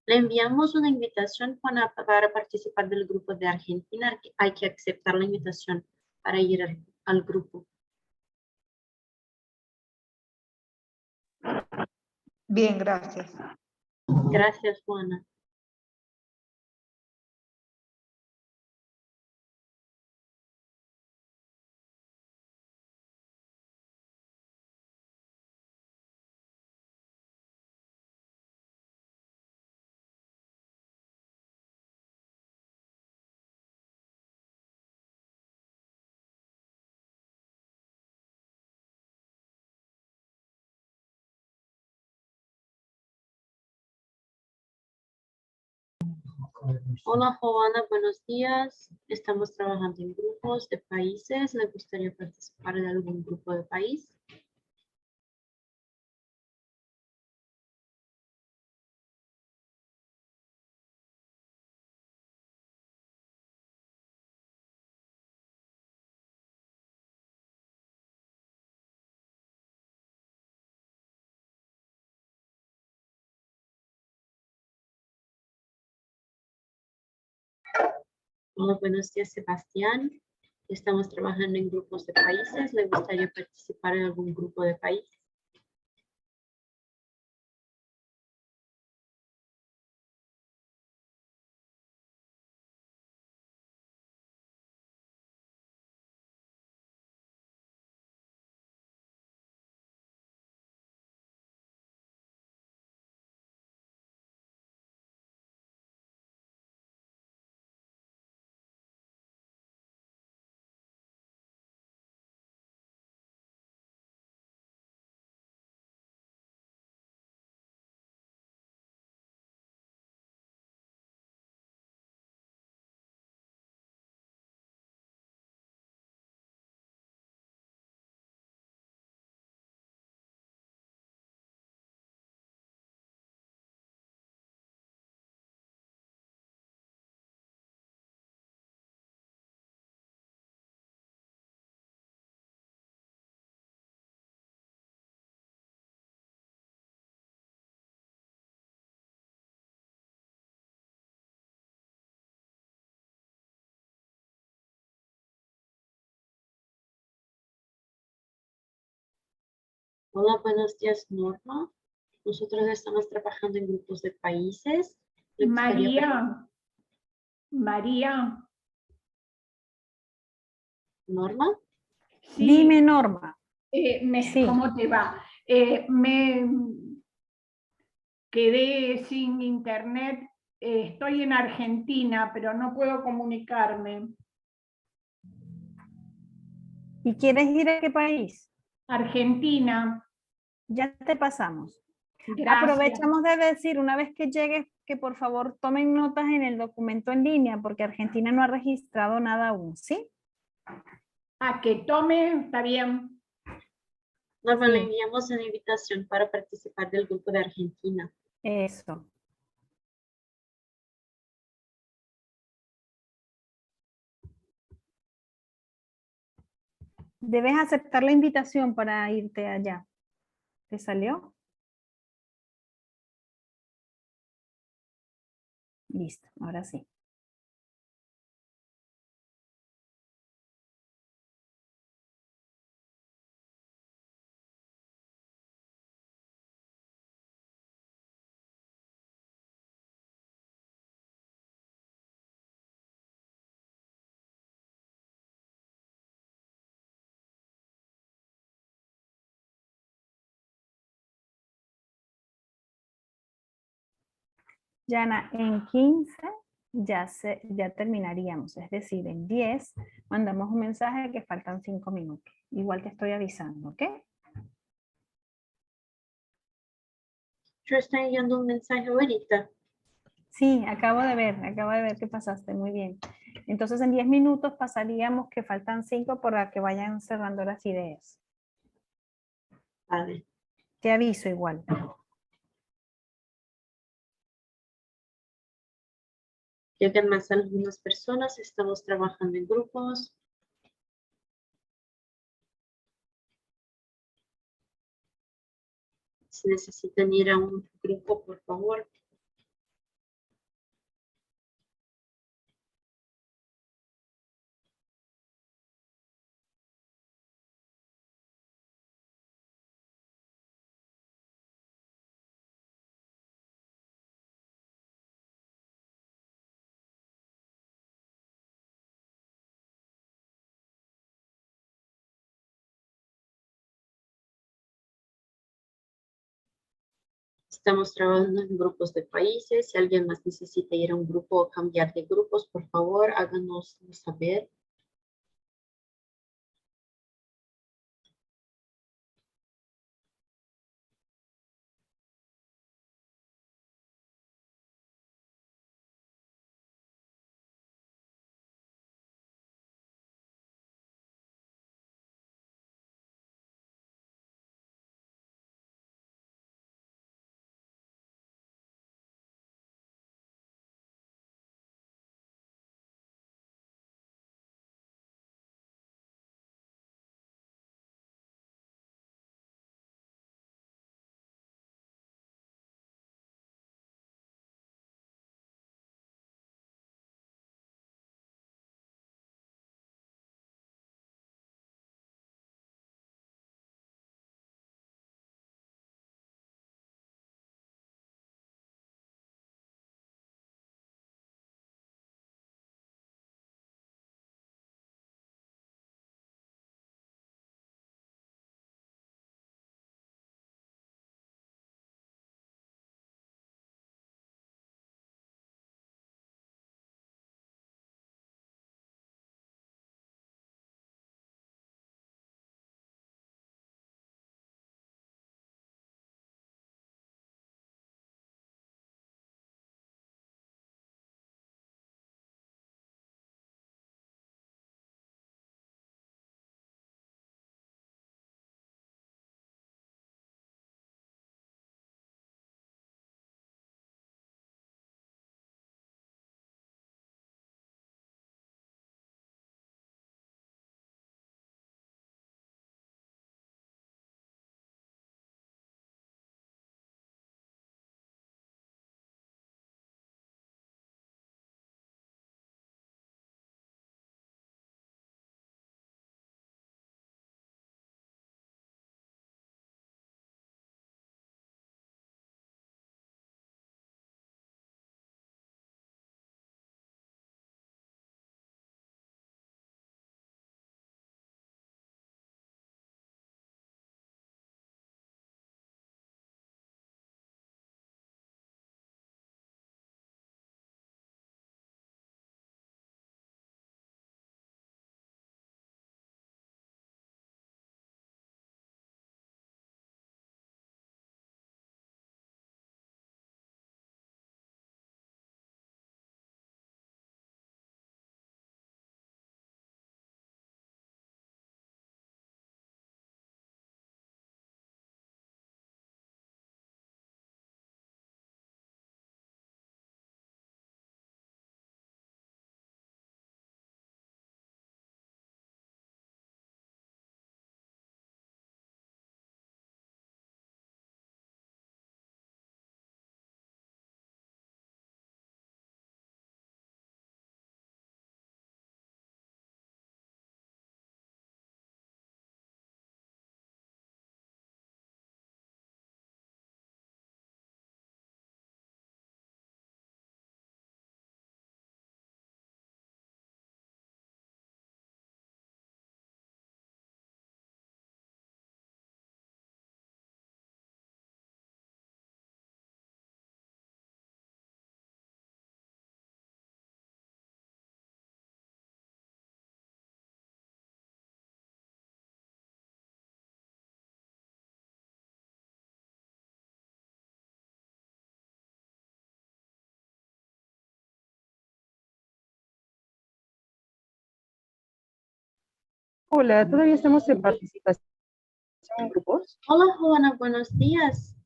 Le enviamos una invitación, Juana, para participar del grupo de Argentina. Hay que aceptar la invitación para ir al grupo. Bien, gracias. Gracias, Juana. Hola, Joana, buenos días. Estamos trabajando en grupos de países. ¿Le gustaría participar de algún grupo de país? Hola, buenos días, Sebastián. Estamos trabajando en grupos de países. ¿Le gustaría participar en algún grupo de país? Hola, buenos días, Norma. Nosotros estamos trabajando en grupos de países. ¿Le gustaría María. ¿Norma? Sí. Dime, Norma. Sí. ¿Cómo te va? Me quedé sin internet. Estoy en Argentina, pero no puedo comunicarme. ¿Y quieres ir a qué país? Argentina. Ya te pasamos. Gracias. Aprovechamos de decir, una vez que llegues, que por favor tomen notas en el documento en línea, porque Argentina no ha registrado nada aún, ¿sí? A que tome, está bien. Norma, le enviamos una invitación para participar del grupo de Argentina. Eso. Debes aceptar la invitación para irte allá. ¿Te salió? Listo, ahora sí. Yana, en 15 ya terminaríamos, es decir, en 10 mandamos un mensaje que faltan 5 minutos. Igual te estoy avisando, ¿ok? Yo estoy enviando un mensaje ahorita. Sí, acabo de ver que pasaste, muy bien. Entonces en 10 minutos pasaríamos que faltan 5 para que vayan cerrando las ideas. Vale. Te aviso igual. Llegan más algunas personas, estamos trabajando en grupos. Si necesitan ir a un grupo, por favor. Estamos trabajando en grupos de países. Si alguien más necesita ir a un grupo o cambiar de grupos, por favor, háganos saber. Hola, todavía estamos en participación en grupos. Hola, Juana, buenos días.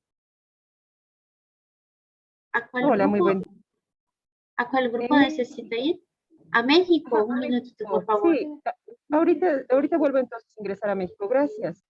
¿A cuál Hola, muy grupo, buen a cuál grupo necesita ir? A México, un minutito, por favor. Sí, ahorita vuelvo entonces a ingresar a México. Gracias.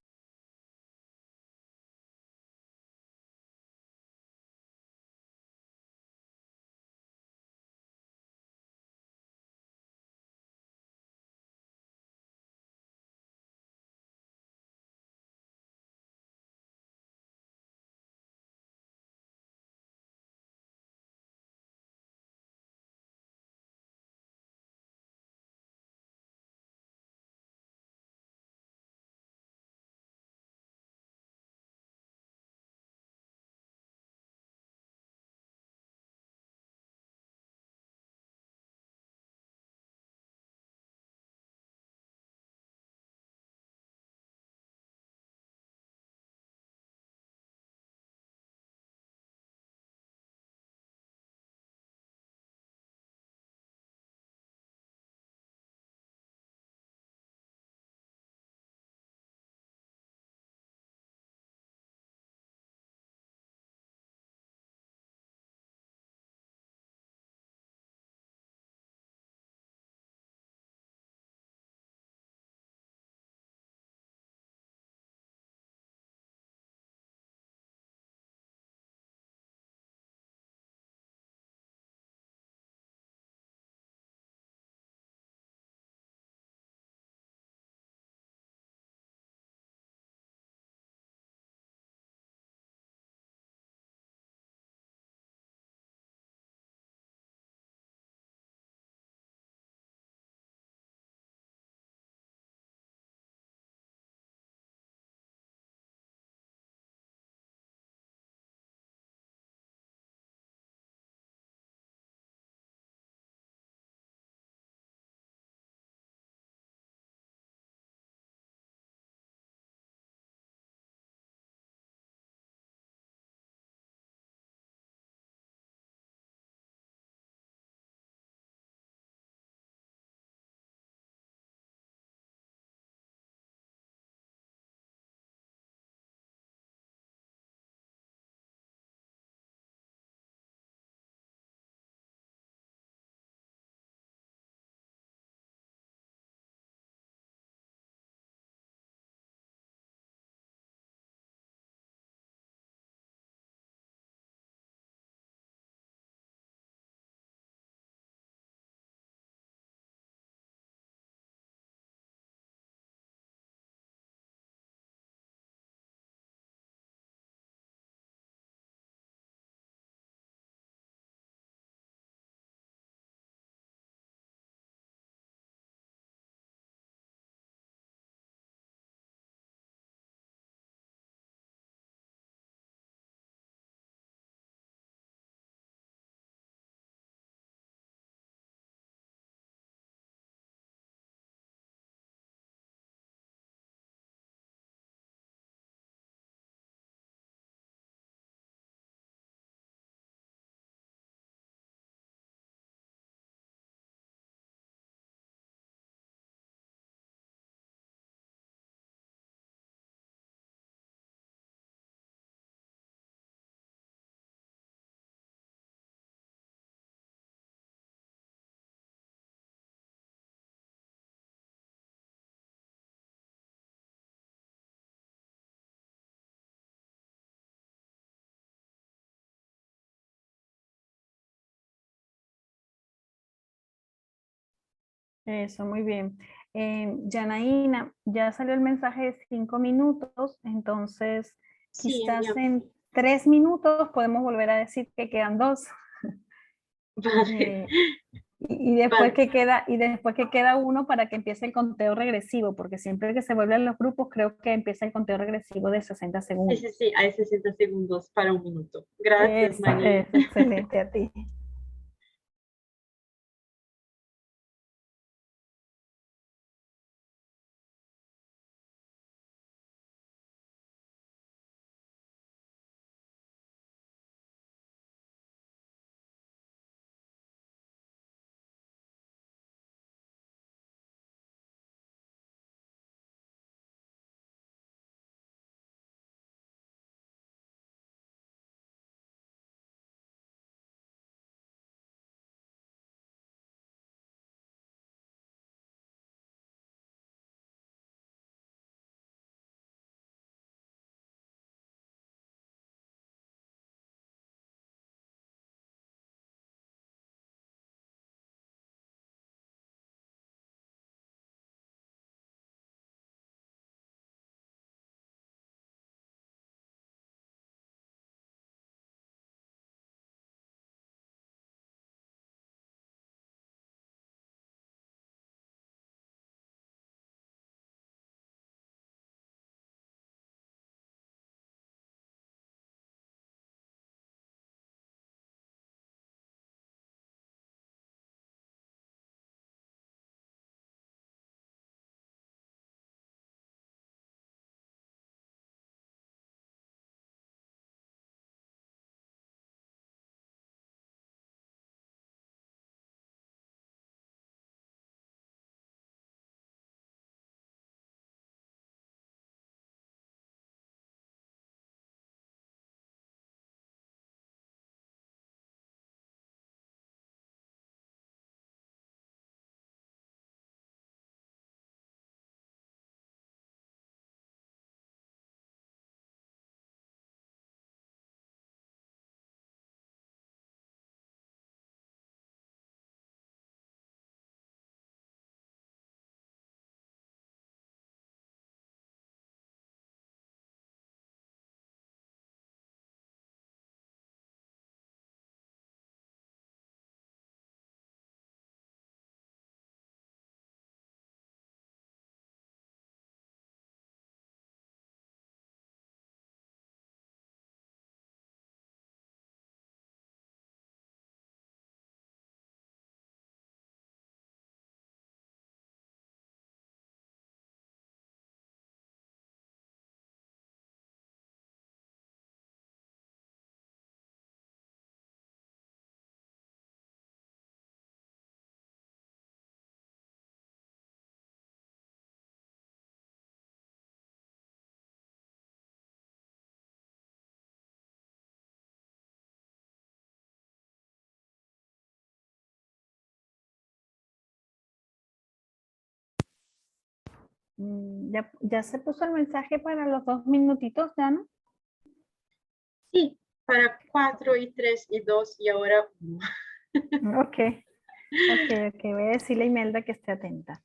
Eso, muy bien. Yanaína, ya salió el mensaje de 5 minutos, entonces Sí, quizás ya. en 3 minutos podemos volver a decir que quedan 2. Vale. Y después Vale. que queda uno para que empiece el conteo regresivo, porque siempre que se vuelven los grupos creo que empieza el conteo regresivo de 60 segundos. Sí, sí, hay 60 segundos para un minuto. Gracias, María. Es excelente a ti. ¿Ya se puso el mensaje para los 2 minutitos, Dana? Sí, para 4 y 3 y 2 y ahora 1. Ok. Voy a decirle a Imelda que esté atenta.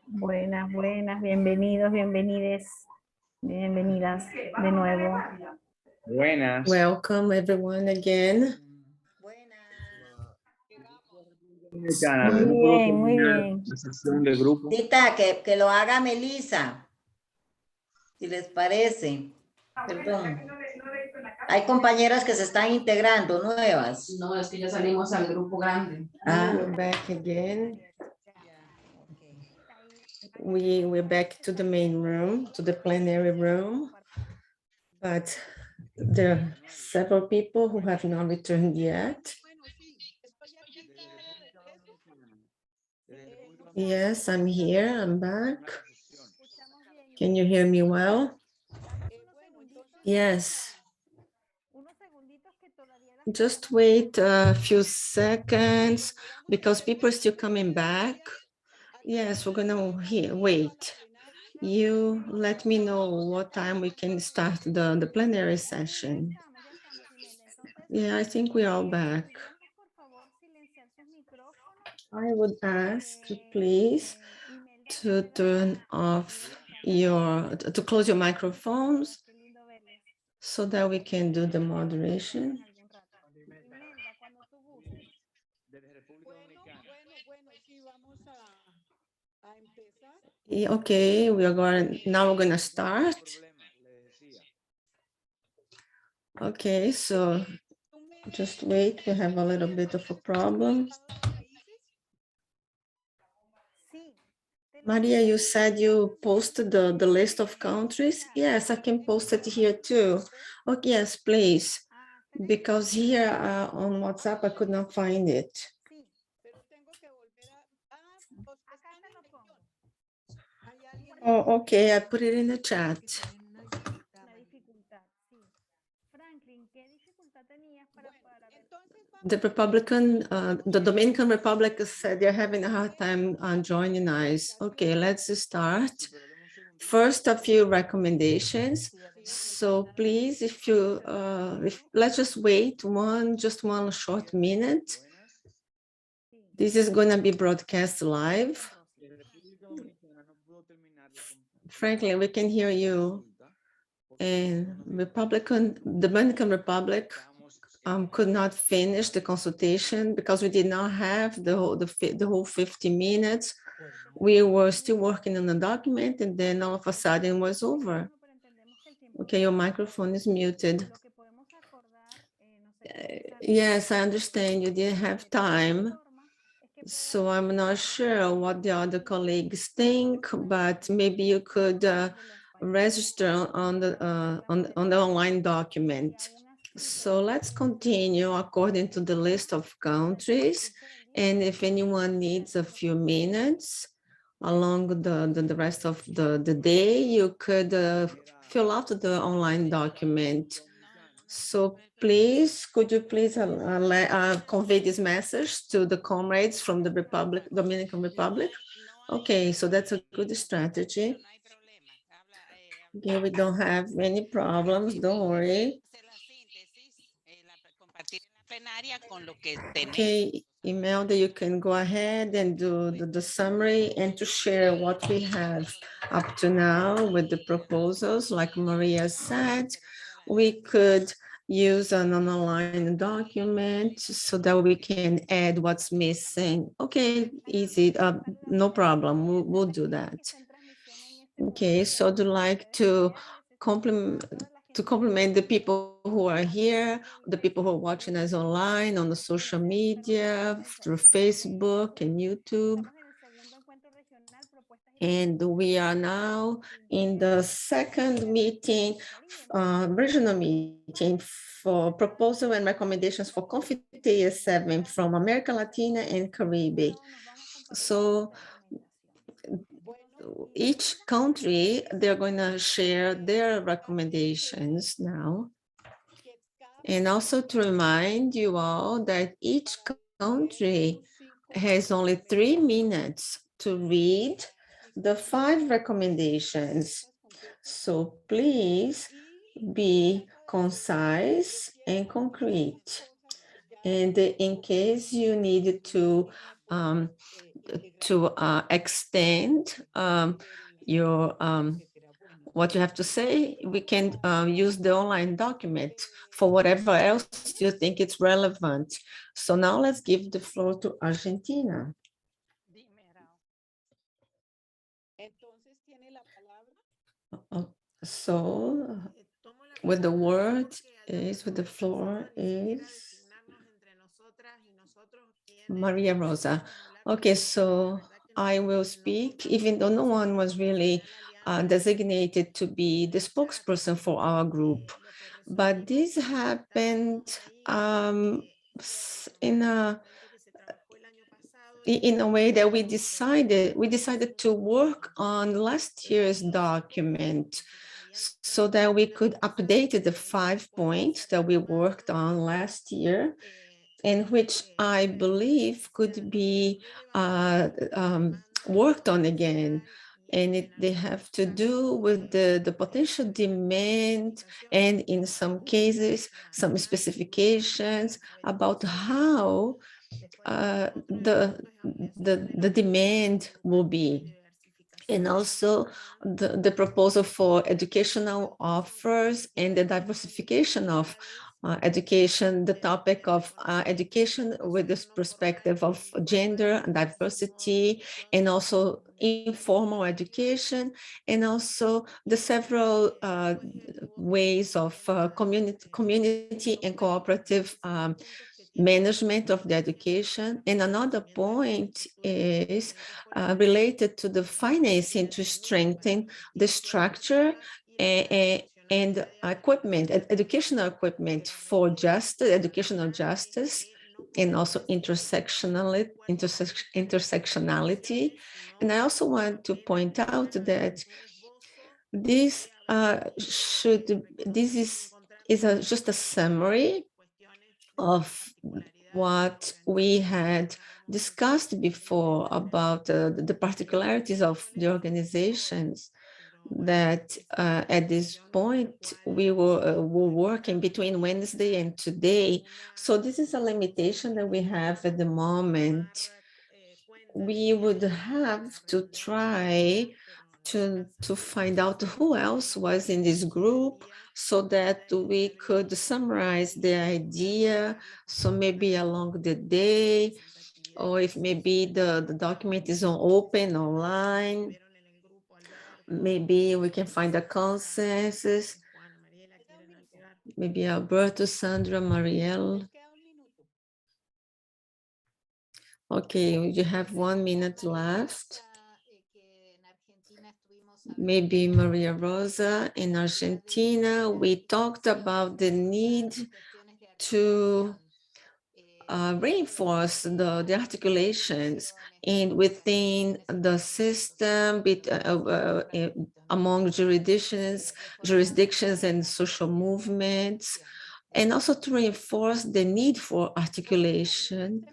Buenas, bienvenidos, bienvenidas de nuevo. Buenas. Welcome everyone again. Muy bien. La sesión del grupo. Tita, que lo haga Melissa, si les parece. Perdón. Hay compañeras que se están integrando, nuevas. No, es que ya salimos al grupo grande. We're back again. We're back to the main room, to the plenary room, but there are several people who have not returned yet. Yes, I'm here, I'm back. Can you hear me well? Yes. Just wait a few seconds because people are still coming back. Yes, we're gonna wait. You let me know what time we can start the plenary session. Yeah, I think we're all back. I would ask, please, to turn off to close your microphones so that we can do the moderation. Okay, now we're going to start. Okay, so just wait, we have a little bit of a problem. Maria, you said you posted the list of countries. Yes, I can post it here too. Oh, yes, please. Because here on WhatsApp, I could not find it. Oh, okay, I put it in the chat. The Dominican Republic said they're having a hard time joining us. Okay, let's start. First, a few recommendations. So please, let's just wait just one short minute. This is going to be broadcast live. Franklin, we can hear you. And Dominican Republic could not finish the consultation because we did not have the whole 50 minutes. We were still working on the document and then all of a sudden it was over. Okay, your microphone is muted. Yes, I understand you didn't have time. So I'm not sure what the other colleagues think, but maybe you could register on the online document. So let's continue according to the list of countries. And if anyone needs a few minutes along the rest of the day, you could fill out the online document. So please, could you please convey this message to the comrades from the Dominican Republic? Okay, so that's a good strategy. Okay, we don't have any problems, don't worry. Okay, Imelda, you can go ahead and do the summary and to share what we have up to now with the proposals. Like Maria said, we could use an online document so that we can add what's missing. Okay, easy, no problem, we'll do that. Okay, so I'd like to compliment the people who are here, the people who are watching us online on the social media, through Facebook and YouTube. And we are now in the second meeting, regional meeting for proposal and recommendations for Confintea VII from America Latina and Caribe. So each country, they're going to share their recommendations now. And also to remind you all that each country has only 3 minutes to read the 5 recommendations. So please be concise and concrete. And in case you need to extend your what you have to say, we can use the online document for whatever else you think it's relevant. So now let's give the floor to Argentina. So with the word is, with the floor is Maria Rosa. Okay, so I will speak, even though no one was really designated to be the spokesperson for our group. But this happened in a way that we decided to work on last year's document so that we could update the 5 points that we worked on last year, and which I believe could be worked on again. And they have to do with the potential demand, and in some cases, some specifications about how the demand will be. And also the proposal for educational offers and the diversification of education, the topic of education with this perspective of gender and diversity, and also informal education, and also the several ways of community and cooperative management of the education. And another point is related to the financing to strengthen the structure and equipment, educational equipment for educational justice, and also intersectionality. And I also want to point out that this is just a summary of what we had discussed before about the particularities of the organizations, that at this point we were working between Wednesday and today. So this is a limitation that we have at the moment. We would have to try to find out who else was in this group so that we could summarize the idea. So maybe along the day, or if maybe the document is open online, maybe we can find a consensus. Maybe Alberto, Sandra, Marielle. Okay, you have 1 minute left. Maybe Maria Rosa. In Argentina, we talked about the need to reinforce the articulations and within the system among jurisdictions and social movements, and also to reinforce the need for articulation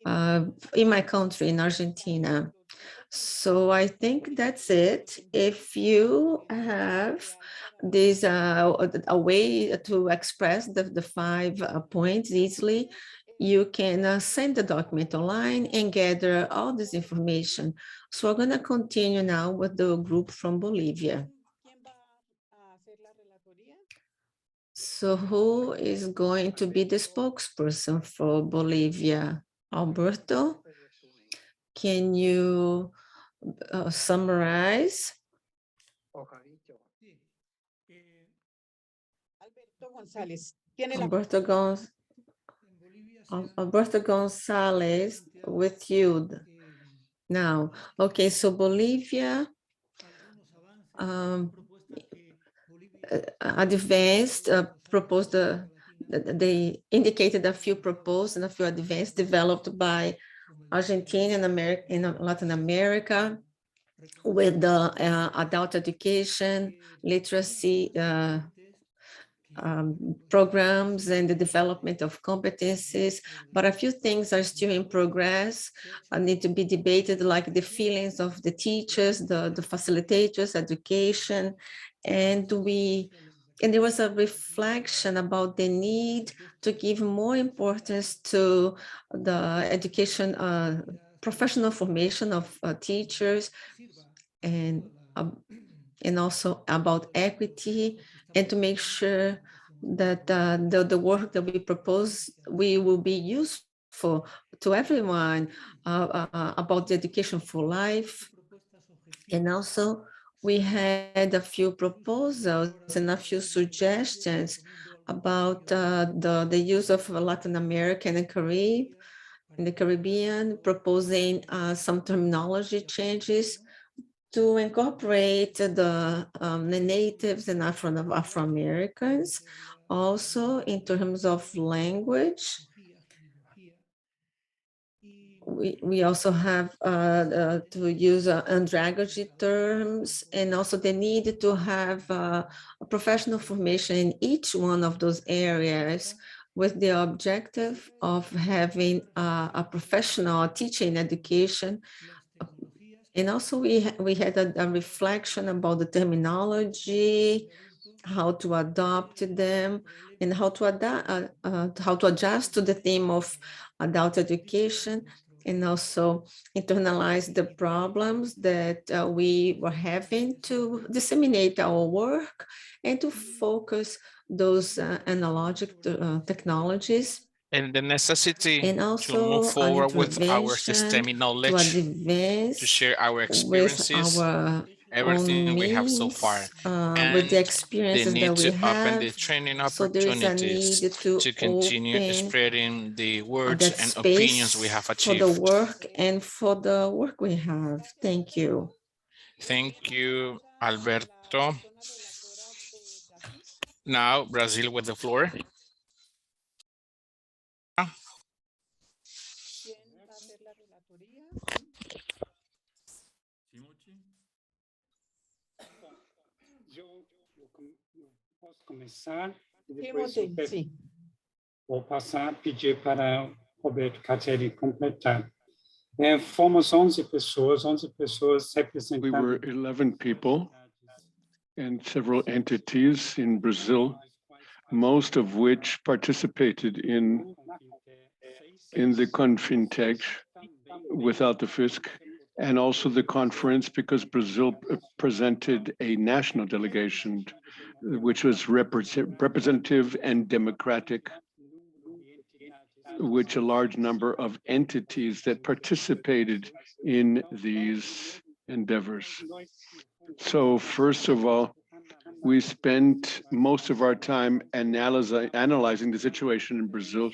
in my country, in Argentina. So I think that's it. If you have this a way to express the 5 points easily, you can send the document online and gather all this information. So we're going to continue now with the group from Bolivia. So who is going to be the spokesperson for Bolivia? Alberto, can you summarize? Alberto Gonzalez with you now. Okay, so Bolivia advanced, proposed, they indicated a few proposed and a few advanced developed by Argentina and America, in Latin America, with the adult education, literacy programs and the development of competencies, but a few things are still in progress and need to be debated, like the feelings of the teachers, the facilitators, education, and there was a reflection about the need to give more importance to the education, professional formation of teachers, and also about equity, and to make sure that the work that we propose, we will be useful to everyone about the education for life. And also we had a few proposals and a few suggestions about the use of Latin American and the Caribbean, proposing some terminology changes to incorporate the natives and Afro-Americans, also in terms of language. We also have to use andragogy terms, and also the need to have a professional formation in each one of those areas, with the objective of having a professional teaching education. And also we had a reflection about the terminology, how to adopt them, and how to adjust to the theme of adult education, and also internalize the problems that we were having to disseminate our work and to focus those analogic technologies. And the necessity and to move forward with our systemic knowledge, to share our experiences, everything we have so far, and with the experiences the need that we to open the have. training So there is a opportunities need to continue open spreading the words that and space opinions we have for achieved. the work and for the work we have. Thank you. Thank you, Alberto. Now, Brazil with the floor. Posso começar? Vou passar, pedir para Roberto Catelli completar. Fomos 11 pessoas representando. We were 11 people and several entities in Brazil, most of which participated in the Confintea without the FISC, and also the conference, because Brazil presented a national delegation which was representative and democratic, which a large number of entities that participated in these endeavors. So first of all, we spent most of our time analyzing the situation in Brazil,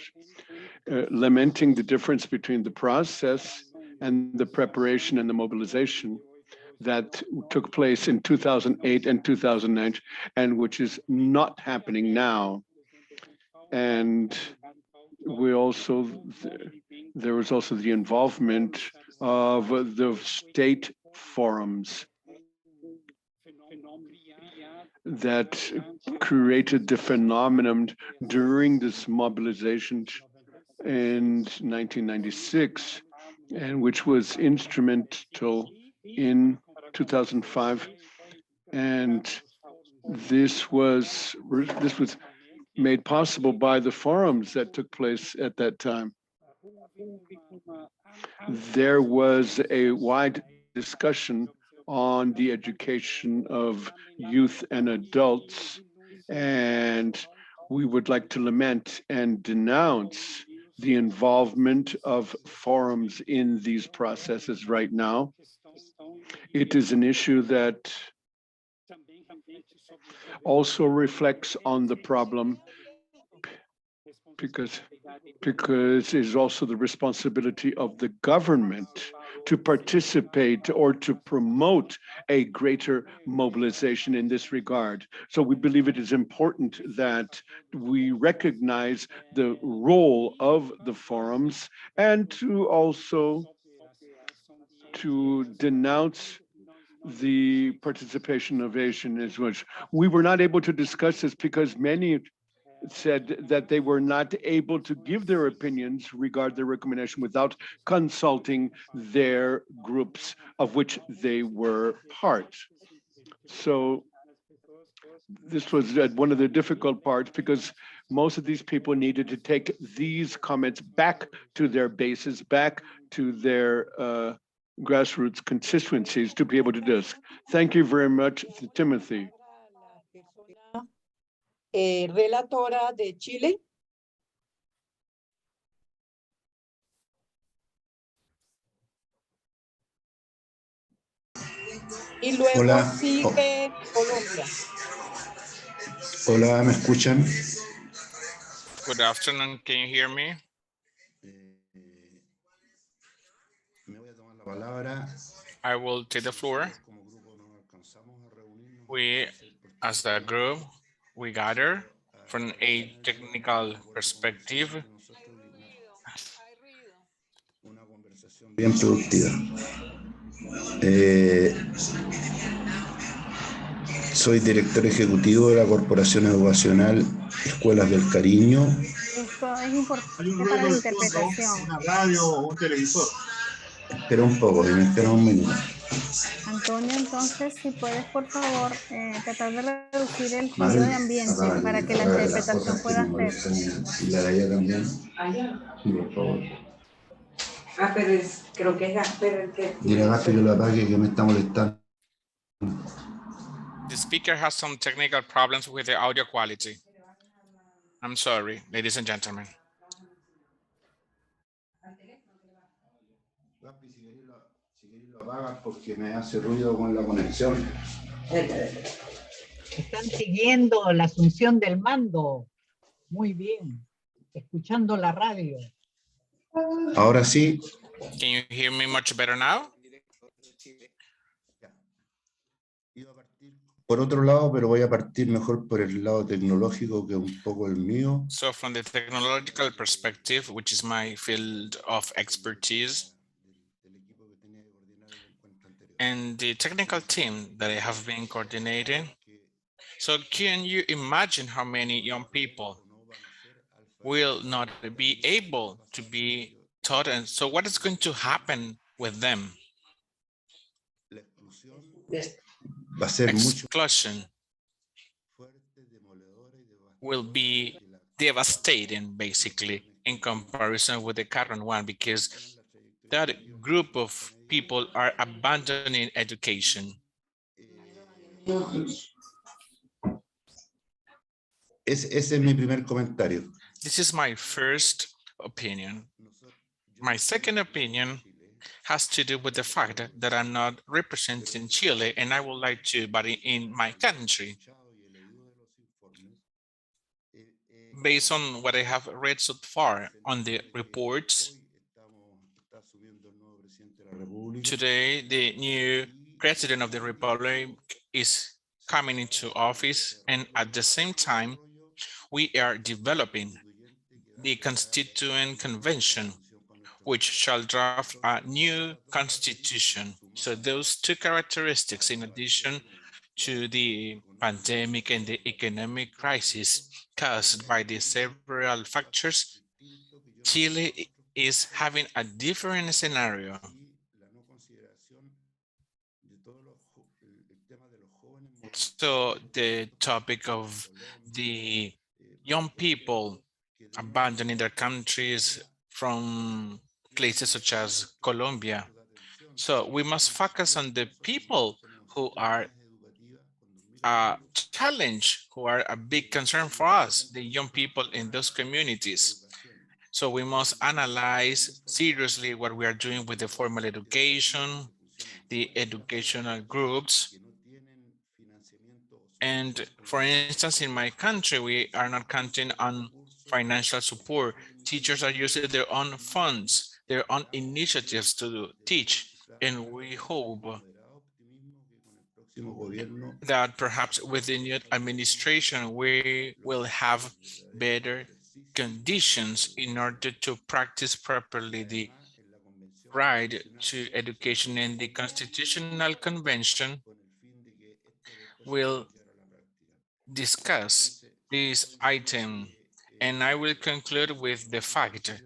lamenting the difference between the process and the preparation and the mobilization that took place in 2008 and 2009, and which is not happening now. And we also, there was also the involvement of the state forums. that created the phenomenon during this mobilization in 1996, and which was instrumental in 2005. And this was made possible by the forums that took place at that time. There was a wide discussion on the education of youth and adults, and we would like to lament and denounce the involvement of forums in these processes right now. It is an issue that also reflects on the problem because it is also the responsibility of the government to participate or to promote a greater mobilization in this regard. So we believe it is important that we recognize the role of the forums and to also denounce the participation of Asian as well. We were not able to discuss this because many said that they were not able to give their opinions regarding the recommendation without consulting their groups of which they were part. So this was one of the difficult parts because most of these people needed to take these comments back to their bases, back to their grassroots constituencies to be able to do this. Thank you very much, Timothy. Relatora de Chile. Y luego Hola. sigue Colombia. Hola, ¿me escuchan? Good afternoon, can you hear me? I will take the floor. We, as a group, we gather from a technical perspective. Bien productiva. Soy director ejecutivo de la Corporación Educacional Escuelas del Cariño. Esto es importante para la interpretación. ¿Una radio o un televisor? Espera un poco, me espera un minuto. Antonio, entonces, si puedes, por favor, tratar de reducir el ruido de ambiente para que la interpretación pueda hacer. Y la de allá también. Sí, por favor. Pero creo que es Gasper el que... Dile a Gasper que lo apague, que me está molestando. The speaker has some technical problems with the audio quality. I'm sorry, ladies and gentlemen. Lo apagas porque me hace ruido con la conexión. Están siguiendo la asunción del mando. Muy bien. Escuchando la radio. Ahora sí. Can you hear me much better now? Por otro lado, pero voy a partir mejor por el lado tecnológico, que es un poco el mío. So from the technological perspective, which is my field of expertise, and the technical team that I have been coordinating. So can you imagine how many young people will not be able to be taught? And so what is going to happen with them? Exclusion will be devastating, basically, in comparison with the current one, because that group of people are abandoning education. Ese es mi primer comentario. This is my first opinion. My second opinion has to do with the fact that I'm not representing Chile, and I would like to, but in my country, based on what I have read so far on the reports, today the new president of the Republic is coming into office, and at the same time, we are developing the Constituent Convention, which shall draft a new constitution. So those two characteristics, in addition to the pandemic and the economic crisis caused by the several factors, Chile is having a different scenario. So the topic of the young people abandoning their countries from places such as Colombia. So we must focus on the people who are a challenge, who are a big concern for us, the young people in those communities. So we must analyze seriously what we are doing with the formal education, the educational groups. And for instance, in my country, we are not counting on financial support. Teachers are using their own funds, their own initiatives to teach. And we hope that perhaps with the new administration, we will have better conditions in order to practice properly the right to education, and the Constitutional Convention will discuss this item. And I will conclude with the fact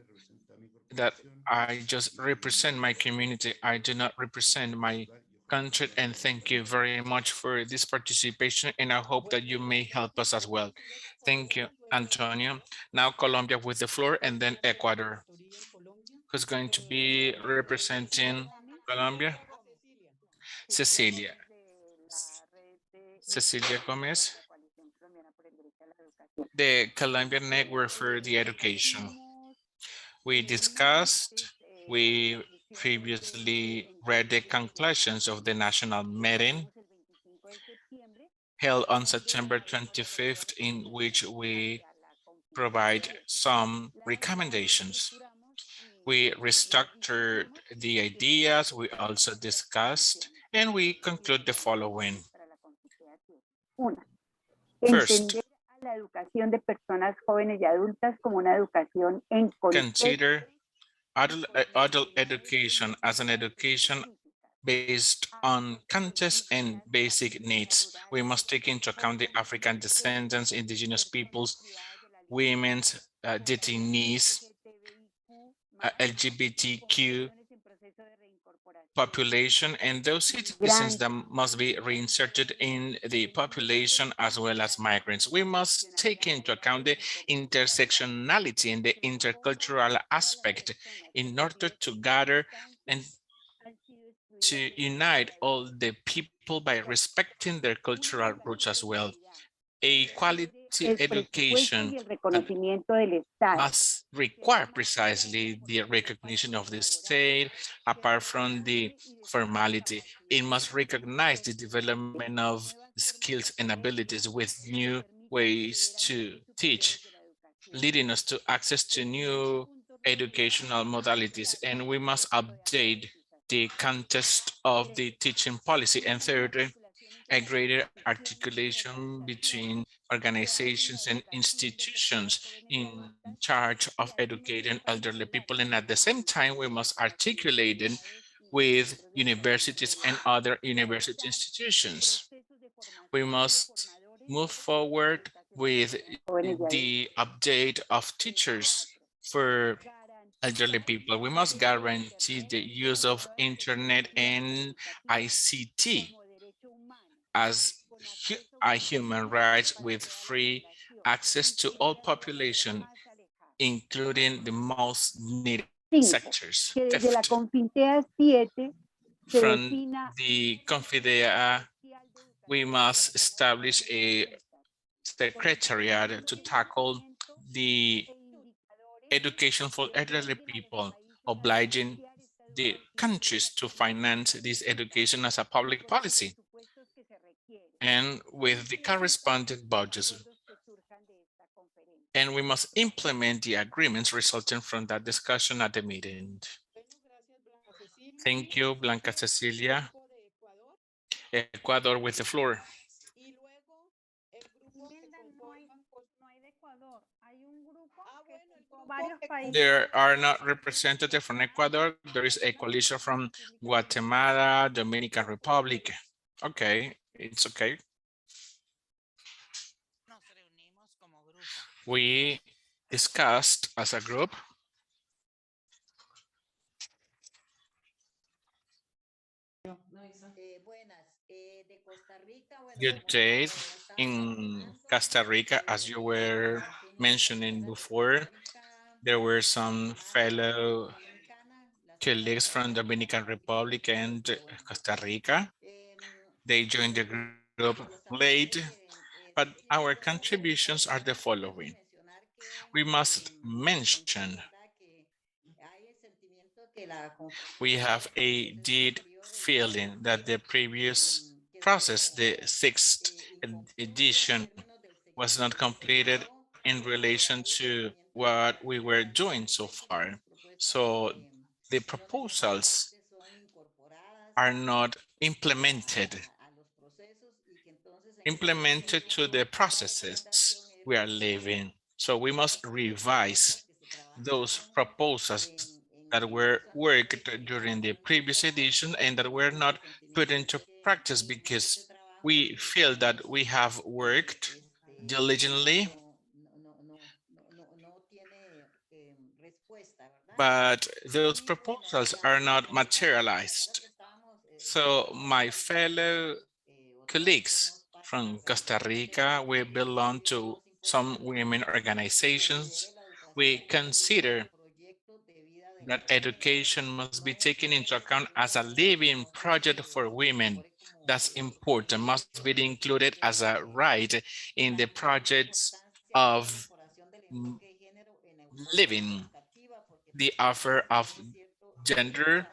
that I just represent my community. I do not represent my country. And thank you very much for this participation. And I hope that you may help us as well. Thank you, Antonio. Now Colombia with the floor, and then Ecuador. Who's going to be representing Colombia? Cecilia. Cecilia Gomez. The Colombian Network for the Education. We discussed, we previously read the conclusions of the national meeting held on September 25th, in which we provide some recommendations. We restructured the ideas, we also discussed, and we conclude the following. First, consider adult education as an education based on context and basic needs. We must take into account the African descendants, indigenous peoples, women's detainees, LGBTQ population, and those citizens that must be reinserted in the population, as well as migrants. We must take into account the intersectionality and the intercultural aspect in order to gather and to unite all the people by respecting their cultural roots as well. A quality education must require precisely the recognition of the state. Apart from the formality, it must recognize the development of skills and abilities with new ways to teach, leading us to access to new educational modalities. And we must update the context of the teaching policy. And thirdly, a greater articulation between organizations and institutions in charge of educating elderly people. And at the same time, we must articulate it with universities and other university institutions. We must move forward with the update of teachers for elderly people. We must guarantee the use of internet and ICT as a human rights with free access to all population, including the most needed sectors. From the Confintea, we must establish a secretariat to tackle the education for elderly people, obliging the countries to finance this education as a public policy, and with the corresponding budgets. And we must implement the agreements resulting from that discussion at the meeting. Thank you, Blanca Cecilia. Ecuador with the floor. There are not representatives from Ecuador. There is a coalition from Guatemala, Dominican Republic. Okay, It's okay. We discussed as a group good day in Costa Rica, as you were mentioning before. There were some fellow colleagues from Dominican Republic and Costa Rica. They joined the group late, but our contributions are the following. We must mention we have a deep feeling that the previous process, the sixth edition, was not completed in relation to what we were doing so far. So the proposals are not implemented to the processes we are living. So we must revise those proposals that were worked during the previous edition and that were not put into practice because we feel that we have worked diligently, but those proposals are not materialized. So my fellow colleagues from Costa Rica, we belong to some women organizations. We consider that education must be taken into account as a living project for women. That's important, must be included as a right in the projects of living. The offer of gender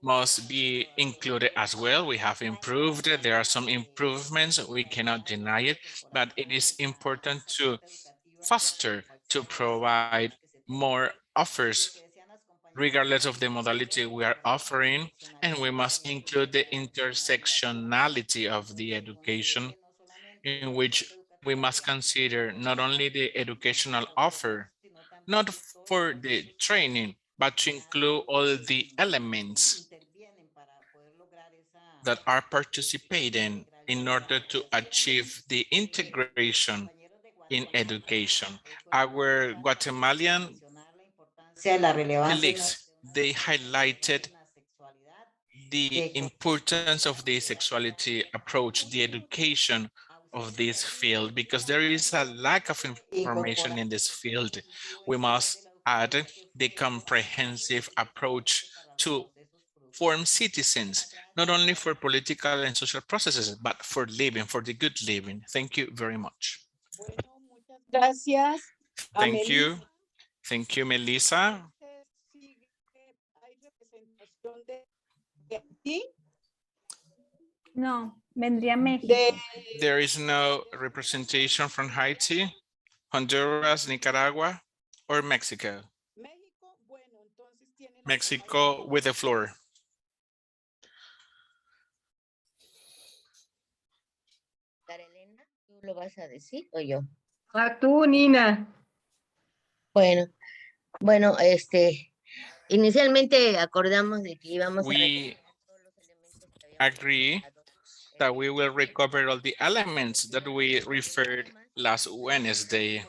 must be included as well. We have improved. There are some improvements. We cannot deny it, but it is important to foster, to provide more offers, regardless of the modality we are offering. And we must include the intersectionality of the education, in which we must consider not only the educational offer, not for the training, but to include all the elements that are participating in order to achieve the integration in education. Our Guatemalan colleagues, they highlighted the importance of the sexuality approach, the education of this field, because there is a lack of information in this field. We must add the comprehensive approach to form citizens, not only for political and social processes, but for living, for the good living. Thank you very much. Gracias. Thank you. Thank you, Melissa. No, vendría México. There is no representation from Haiti, Honduras, Nicaragua, or Mexico. Mexico with the floor. ¿Tú lo vas a decir o yo? Tú, Nina. Bueno, inicialmente acordamos de que íbamos We agree that we will recover all the elements that we referred last Wednesday.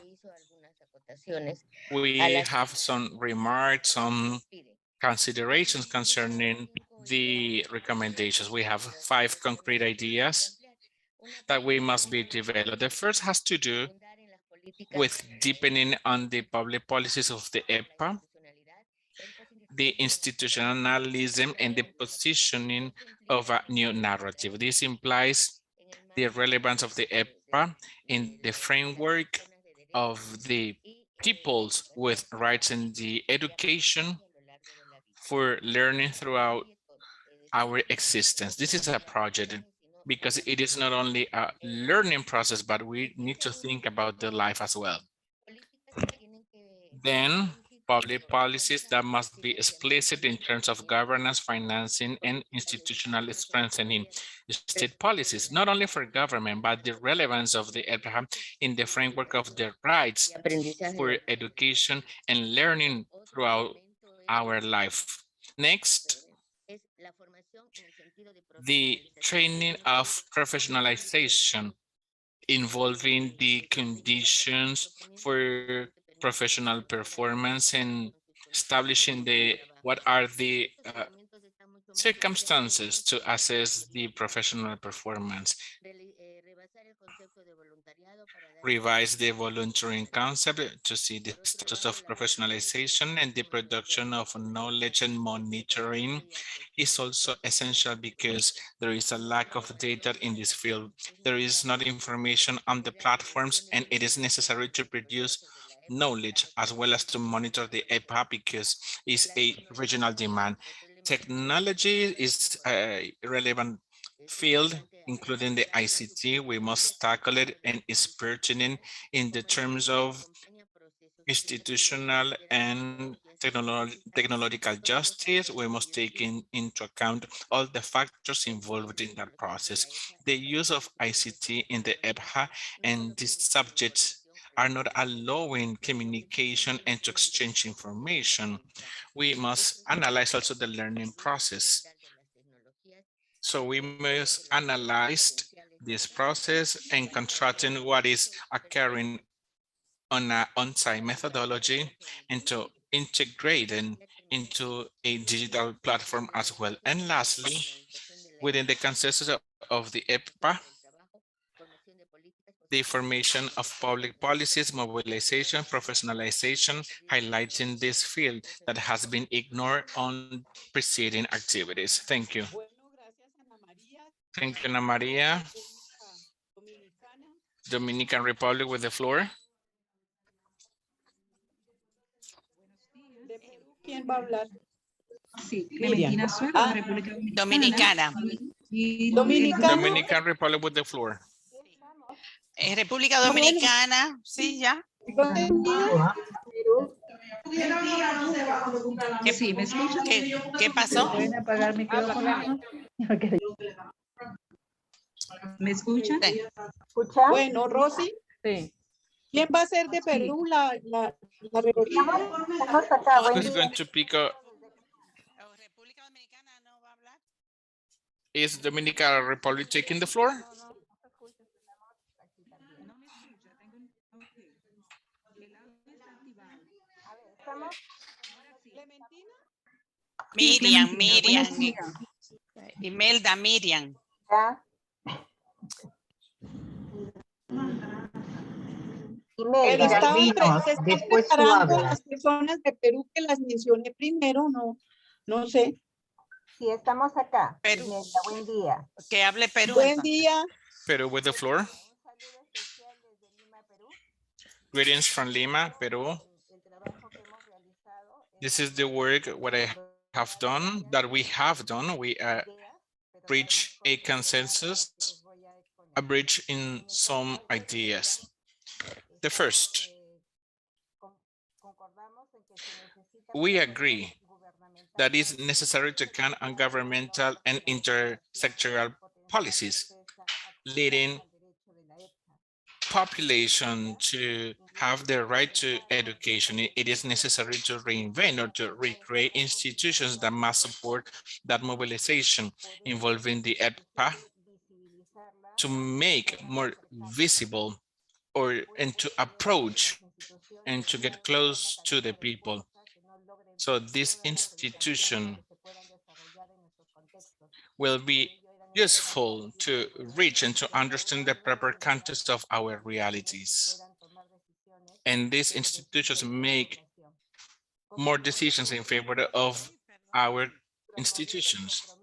We have some remarks, some considerations concerning the recommendations. We have 5 concrete ideas that we must be developed. The first has to do with deepening on the public policies of the EPJA, the institutionalism, and the positioning of a new narrative. This implies the relevance of the EPJA in the framework of the peoples with rights in the education for learning throughout our existence. This is a project because it is not only a learning process, but we need to think about the life as well. Then public policies that must be explicit in terms of governance, financing, and institutional strengthening. State policies, not only for government, but the relevance of the EPJA in the framework of the rights for education and learning throughout our life. Next, the training of professionalization involving the conditions for professional performance and establishing what are the circumstances to assess the professional performance, revise the volunteering concept to see the status of professionalization, and the production of knowledge and monitoring is also essential because there is a lack of data in this field. There is not information on the platforms, and it is necessary to produce knowledge as well as to monitor the EPJA because it's a regional demand. Technology is a relevant field, including the ICT. We must tackle it, and is pertinent in the terms of institutional and technological justice. We must take into account all the factors involved in that process. The use of ICT in the EPJA and these subjects are not allowing communication and to exchange information. We must analyze also the learning process. So we must analyze this process and contrasting what is occurring on an on-site methodology and to integrate them into a digital platform as well. And lastly, within the consensus of the EPJA, the formation of public policies, mobilization, professionalization, highlighting this field that has been ignored on preceding activities. Thank you. Thank you, Ana Maria. Dominican Republic with the floor. ¿Quién va a hablar? Sí, Clementina Suero, de República Dominicana. Dominican Republic with the floor. República Dominicana, sí, ya. Sí, ¿me escuchan? ¿Qué pasó? ¿Pueden apagar el micrófono? ¿Me escuchan? Sí. Bueno, Rosy. Sí. ¿Quién va a ser de Perú la reportera? Who's going to pick up? Is Dominican Republic taking the floor? Miriam. Imelda, Miriam. Pero se están preparando las personas de Perú que las mencioné primero, no sé. Sí, estamos acá. Perú. Imelda, buen día. Que hable Perú. Buen día. Peru with the floor. Greetings from Lima, Peru. This is the work what I have done, that we have done. We reach a consensus, a bridge in some ideas. The first, we agree that it's necessary to count on governmental and intersectoral policies, leading population to have the right to education. It is necessary to reinvent or to recreate institutions that must support that mobilization involving the EPJA to make more visible and to approach and to get close to the people. So this institution will be useful to reach and to understand the proper context of our realities. And these institutions make more decisions in favor of our institutions.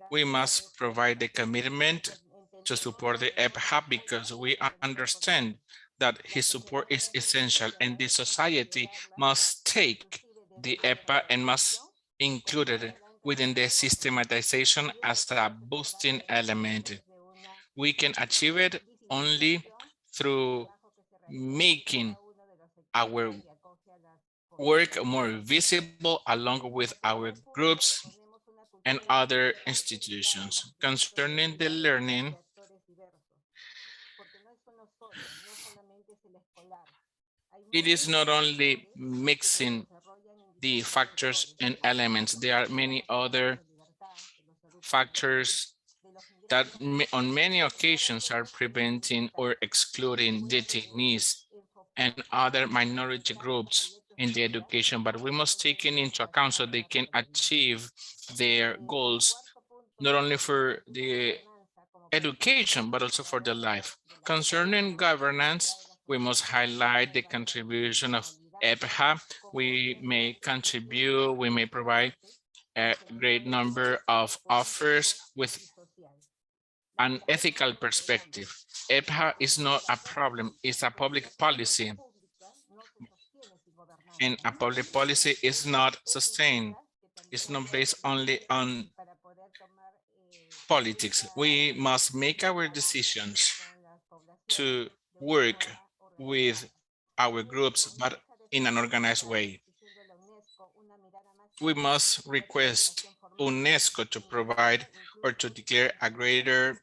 We must provide the commitment to support the EPJA because we understand that his support is essential, and the society must take the EPJA and must include it within the systematization as a boosting element. We can achieve it only through making our work more visible along with our groups and other institutions. Concerning the learning, it is not only mixing the factors and elements. There are many other factors that on many occasions are preventing or excluding detainees and other minority groups in the education, but we must take it into account so they can achieve their goals, not only for the education, but also for their life. Concerning governance, we must highlight the contribution of EPJA. We may contribute, we may provide a great number of offers with an ethical perspective. EPJA is not a problem, it's a public policy. And a public policy is not sustained. It's not based only on politics. We must make our decisions to work with our groups, but in an organized way. We must request UNESCO to provide or to declare a greater.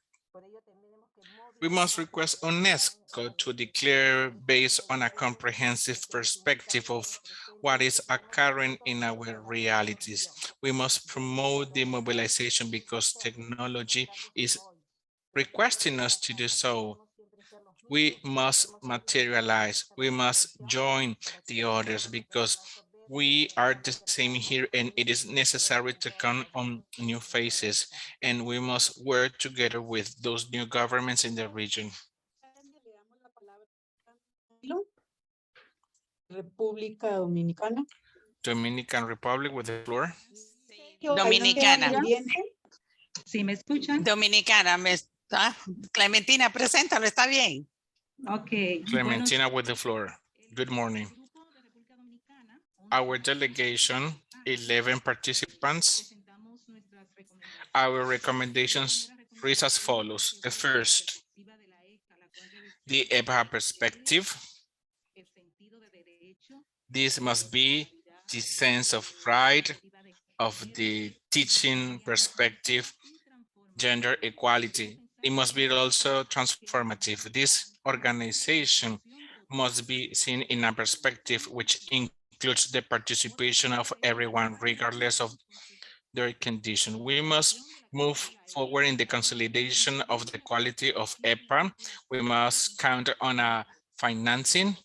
We must request UNESCO to declare based on a comprehensive perspective of what is occurring in our realities. We must promote the mobilization because technology is requesting us to do so. We must materialize. We must join the others because we are the same here and it is necessary to count on new faces, and we must work together with those new governments in the region. República Dominicana. Dominican Republic with the floor. Dominicana. ¿Sí me escuchan? Dominicana, Clementina, preséntalo, está bien. Ok. Clementina with the floor. Good morning. Our delegation, 11 participants. Our recommendations read as follows. The first, the EPJA perspective. This must be the sense of right, of the teaching perspective, gender equality. It must be also transformative. This organization must be seen in a perspective which includes the participation of everyone, regardless of their condition. We must move forward in the consolidation of the quality of EPA. We must count on a financing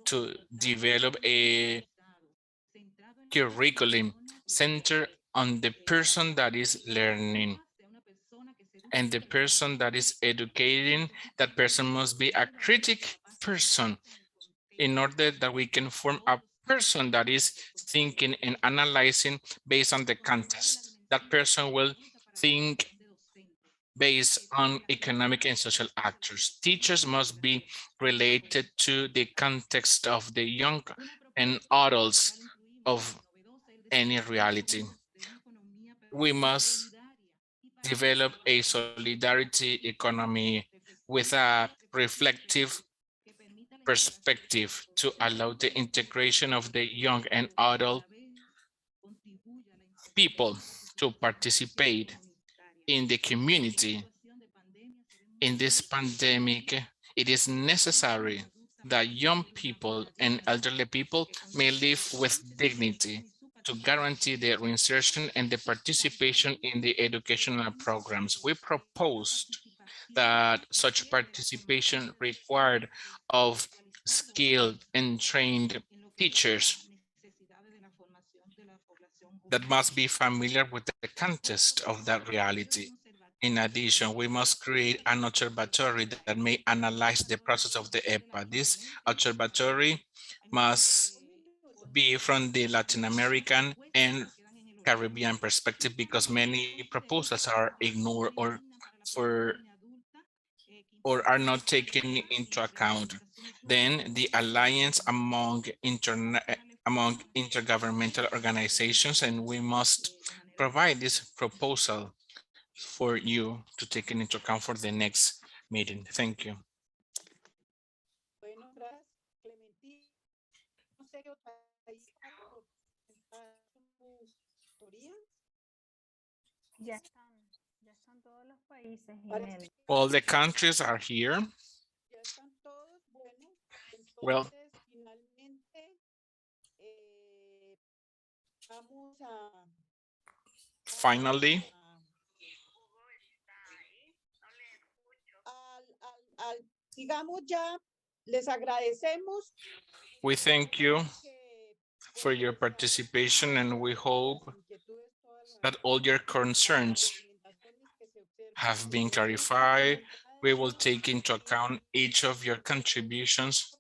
to develop a curriculum centered on the person that is learning and the person that is educating. That person must be a critic person in order that we can form a person that is thinking and analyzing based on the context. That person will think based on economic and social actors. Teachers must be related to the context of the young and adults of any reality. We must develop a solidarity economy with a reflective perspective to allow the integration of the young and adult people to participate in the community. In this pandemic, it is necessary that young people and elderly people may live with dignity to guarantee their reinsertion and the participation in the educational programs. We proposed that such participation required of skilled and trained teachers that must be familiar with the context of that reality. In addition, we must create an observatory that may analyze the process of the EPA. This observatory must be from the Latin American and Caribbean perspective because many proposals are ignored or are not taken into account. Then the alliance among intergovernmental organizations, and we must provide this proposal for you to take it into account for the next meeting. Thank you. Ya están todos los países en el. All the countries are here. Well, finally, digamos ya, les agradecemos. We thank you for your participation, and we hope that all your concerns have been clarified. We will take into account each of your contributions.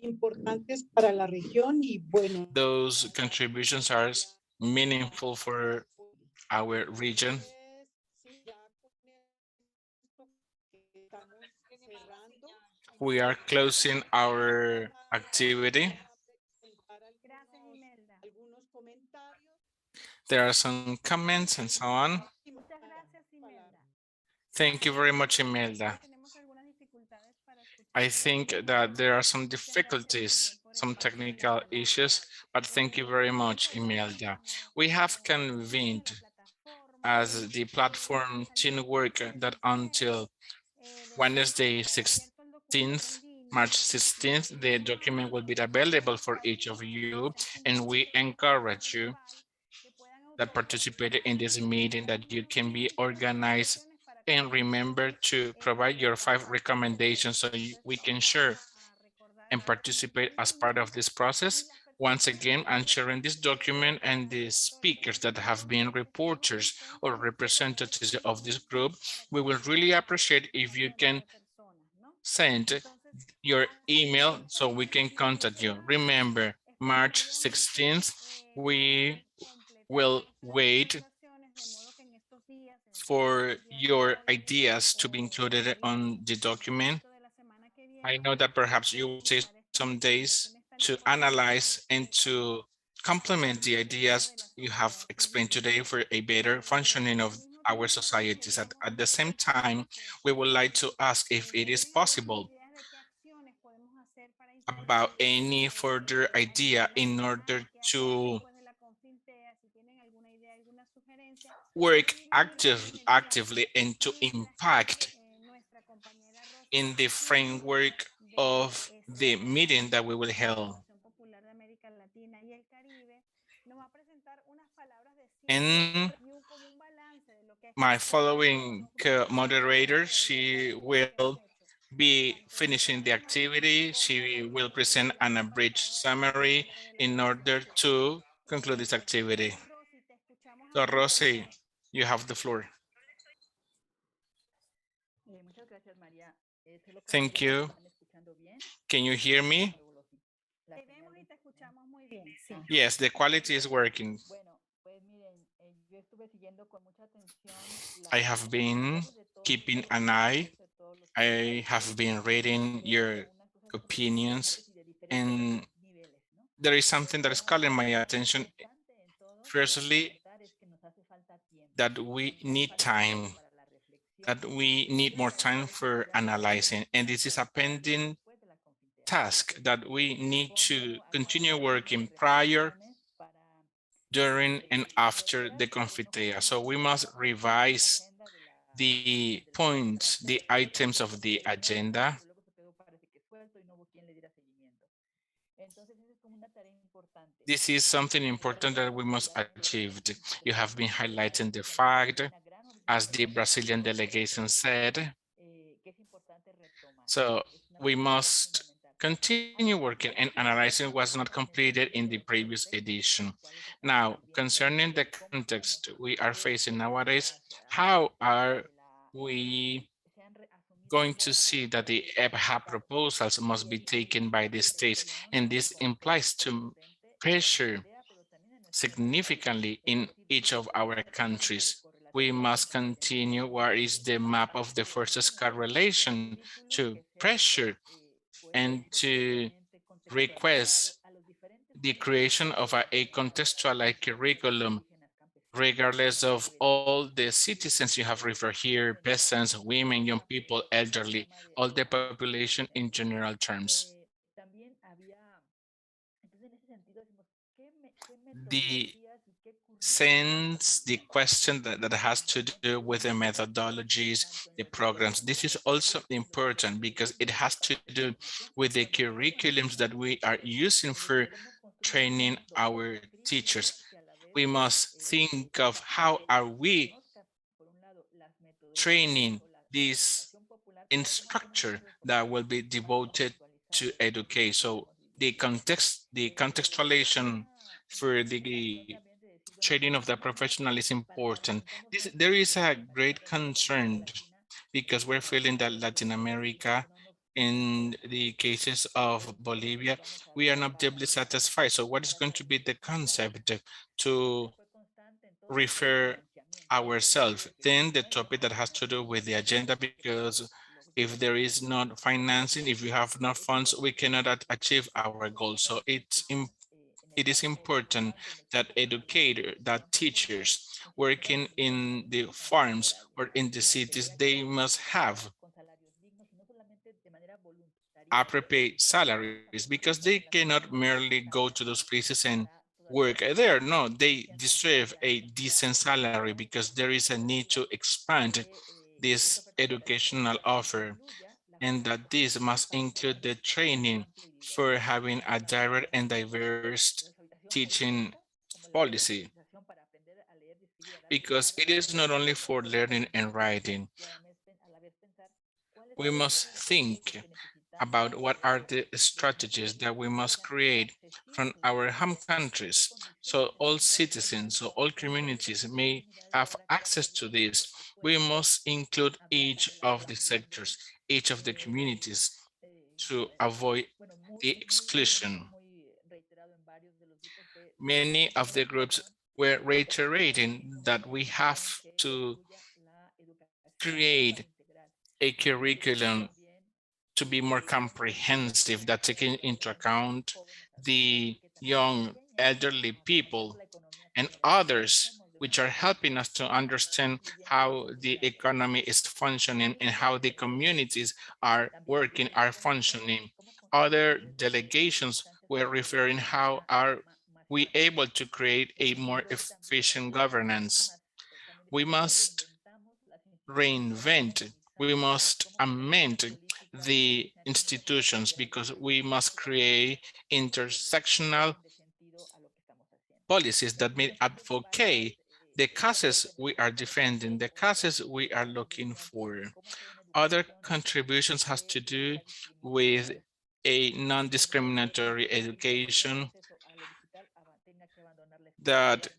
Importantes para la región y bueno. Those contributions are meaningful for our region. We are closing our activity. There are some comments and so on. Thank you very much, Imelda. I think that there are some difficulties, some technical issues, but thank you very much, Imelda. We have convened as the platform teamwork that until Wednesday 16th, March 16th, the document will be available for each of you, and we encourage you that participated in this meeting that you can be organized, and remember to provide your 5 recommendations so we can share and participate as part of this process. Once again, I'm sharing this document, and the speakers that have been reporters or representatives of this group, we will really appreciate if you can send your email so we can contact you. Remember, March 16th, we will wait for your ideas to be included on the document. I know that perhaps you will take some days to analyze and to complement the ideas you have explained today for a better functioning of our societies. At the same time, we would like to ask if it is possible about any further idea in order to work actively and to impact in the framework of the meeting that we will hold. And my following moderator, she will be finishing the activity. She will present an abridged summary in order to conclude this activity. So, Rosy, you have the floor. Thank you. Can you hear me? Yes, the quality is working. I have been keeping an eye. I have been reading your opinions, and there is something that is calling my attention. Firstly, that we need time, that we need more time for analyzing, and this is a pending task that we need to continue working prior, during, and after the Confintea. So we must revise the points, the items of the agenda. This is something important that we must achieve. You have been highlighting the fact, as the Brazilian delegation said, so we must continue working and analyzing what's not completed in the previous edition. Now, concerning the context we are facing nowadays, how are we going to see that the EPJA proposals must be taken by the states? And this implies to pressure significantly in each of our countries. We must continue what is the map of the first correlation to pressure and to request the creation of a contextualized curriculum, regardless of all the citizens you have referred here, peasants, women, young people, elderly, all the population in general terms. The question that has to do with the methodologies, the programs, this is also important because it has to do with the curriculums that we are using for training our teachers. We must think of how are we training these in structure that will be devoted to educate. So the contextualization for the training of the professional is important. There is a great concern because we're feeling that Latin America, in the cases of Bolivia, we are not deeply satisfied. So what is going to be the concept to refer ourselves? Then the topic that has to do with the agenda, because if there is not financing, if we have no funds, we cannot achieve our goals. So it is important that educators, that teachers working in the farms or in the cities, they must have appropriate salaries, because they cannot merely go to those places and work there. No, they deserve a decent salary because there is a need to expand this educational offer, and that this must include the training for having a direct and diverse teaching policy, because it is not only for learning and writing. We must think about what are the strategies that we must create from our home countries, so all citizens, so all communities may have access to this. We must include each of the sectors, each of the communities, to avoid the exclusion. Many of the groups were reiterating that we have to create a curriculum to be more comprehensive, that taking into account the young elderly people and others, which are helping us to understand how the economy is functioning and how the communities are working, are functioning. Other delegations were referring how are we able to create a more efficient governance. We must reinvent, we must amend the institutions, because we must create intersectional policies that may advocate the causes we are defending, the causes we are looking for. Other contributions has to do with a non-discriminatory education, that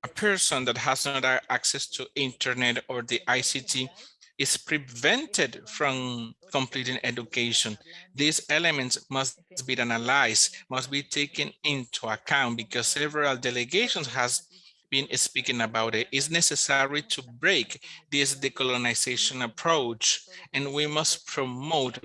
a person that has not access to internet or the ICT is prevented from completing education. These elements must be analyzed, must be taken into account, because several delegations has been speaking about it. It's necessary to break this decolonization approach, and we must promote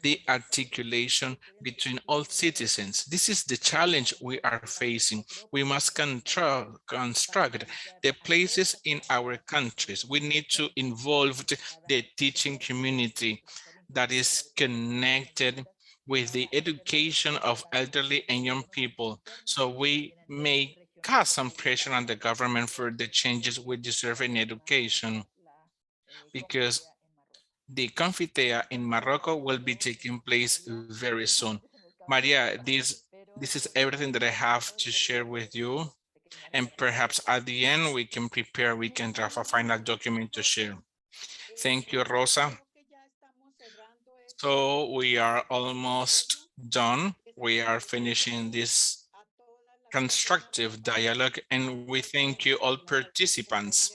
the articulation between all citizens. This is the challenge we are facing. We must construct the places in our countries. We need to involve the teaching community that is connected with the education of elderly and young people, so we may cast some pressure on the government for the changes we deserve in education, because the Confintea in Morocco will be taking place very soon. Maria, this is everything that I have to share with you. And perhaps at the end, we can draft a final document to share. Thank you, Rosa. So we are almost done. We are finishing this constructive dialogue, and we thank you all participants,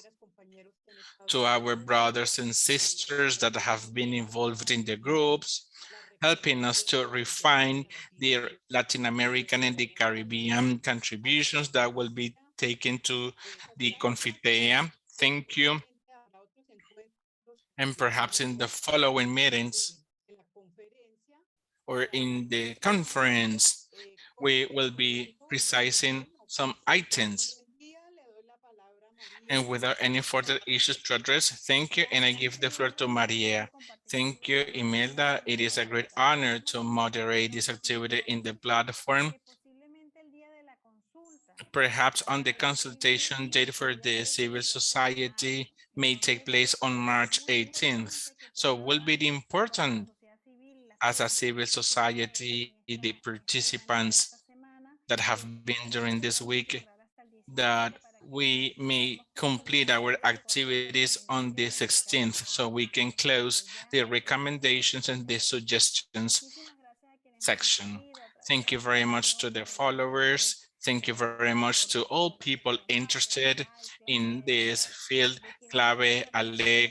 to our brothers and sisters that have been involved in the groups, helping us to refine the Latin American and the Caribbean contributions that will be taken to the Confintea. Thank you. And perhaps in the following meetings or in the conference, we will be precising some items. And without any further issues to address, thank you, and I give the floor to Maria. Thank you, Imelda. It is a great honor to moderate this activity in the platform. Perhaps on the consultation date for the civil society may take place on March 18th. So will be important as a civil society, the participants that have been during this week, that we may complete our activities on the 16th, so we can close the recommendations and the suggestions section. Thank you very much to the followers. Thank you very much to all people interested in this field, CLADE, ALER,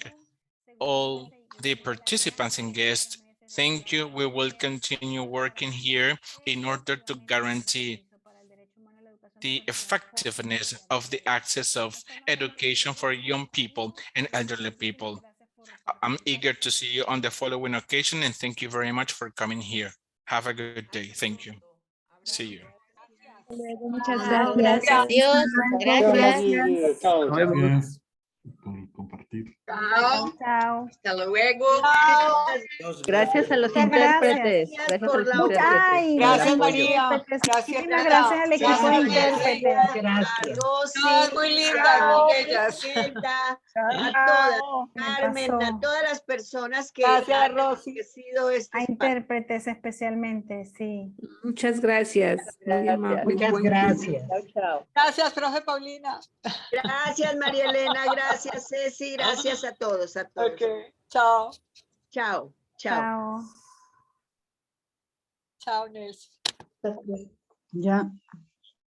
all the participants and guests. Thank you. We will continue working here in order to guarantee the effectiveness of the access of education for young people and elderly people. I'm eager to see you on the following occasion, and thank you very much for coming here. Have a good day. Thank you. See you. Muchas Chao, gracias. Adiós. Gracias. Chao, chao. Gracias por compartir. Chao, chao. Hasta luego. Gracias a los Muchas gracias. intérpretes. Gracias a los intérpretes. Ay, Gracias, los María. intérpretes. Gracias, Muchísimas Clara. gracias al equipo de Gracias, intérpretes. Gracias. Rosy, muy linda, Chao, muy bellas. Presenta, a Chao. todas, Me Carmen, pasó. a todas las personas que Gracias, han Rosy. enriquecido este A espacio. intérpretes especialmente, sí. Muchas gracias. Muy amable. Muchas gracias. Chao, chao. Gracias, profe Paulina. Gracias, María Elena, gracias, Ceci, gracias a todos, a todos. Ok, chao. Chao, chao. Chao. Chao, Nelson. Ya.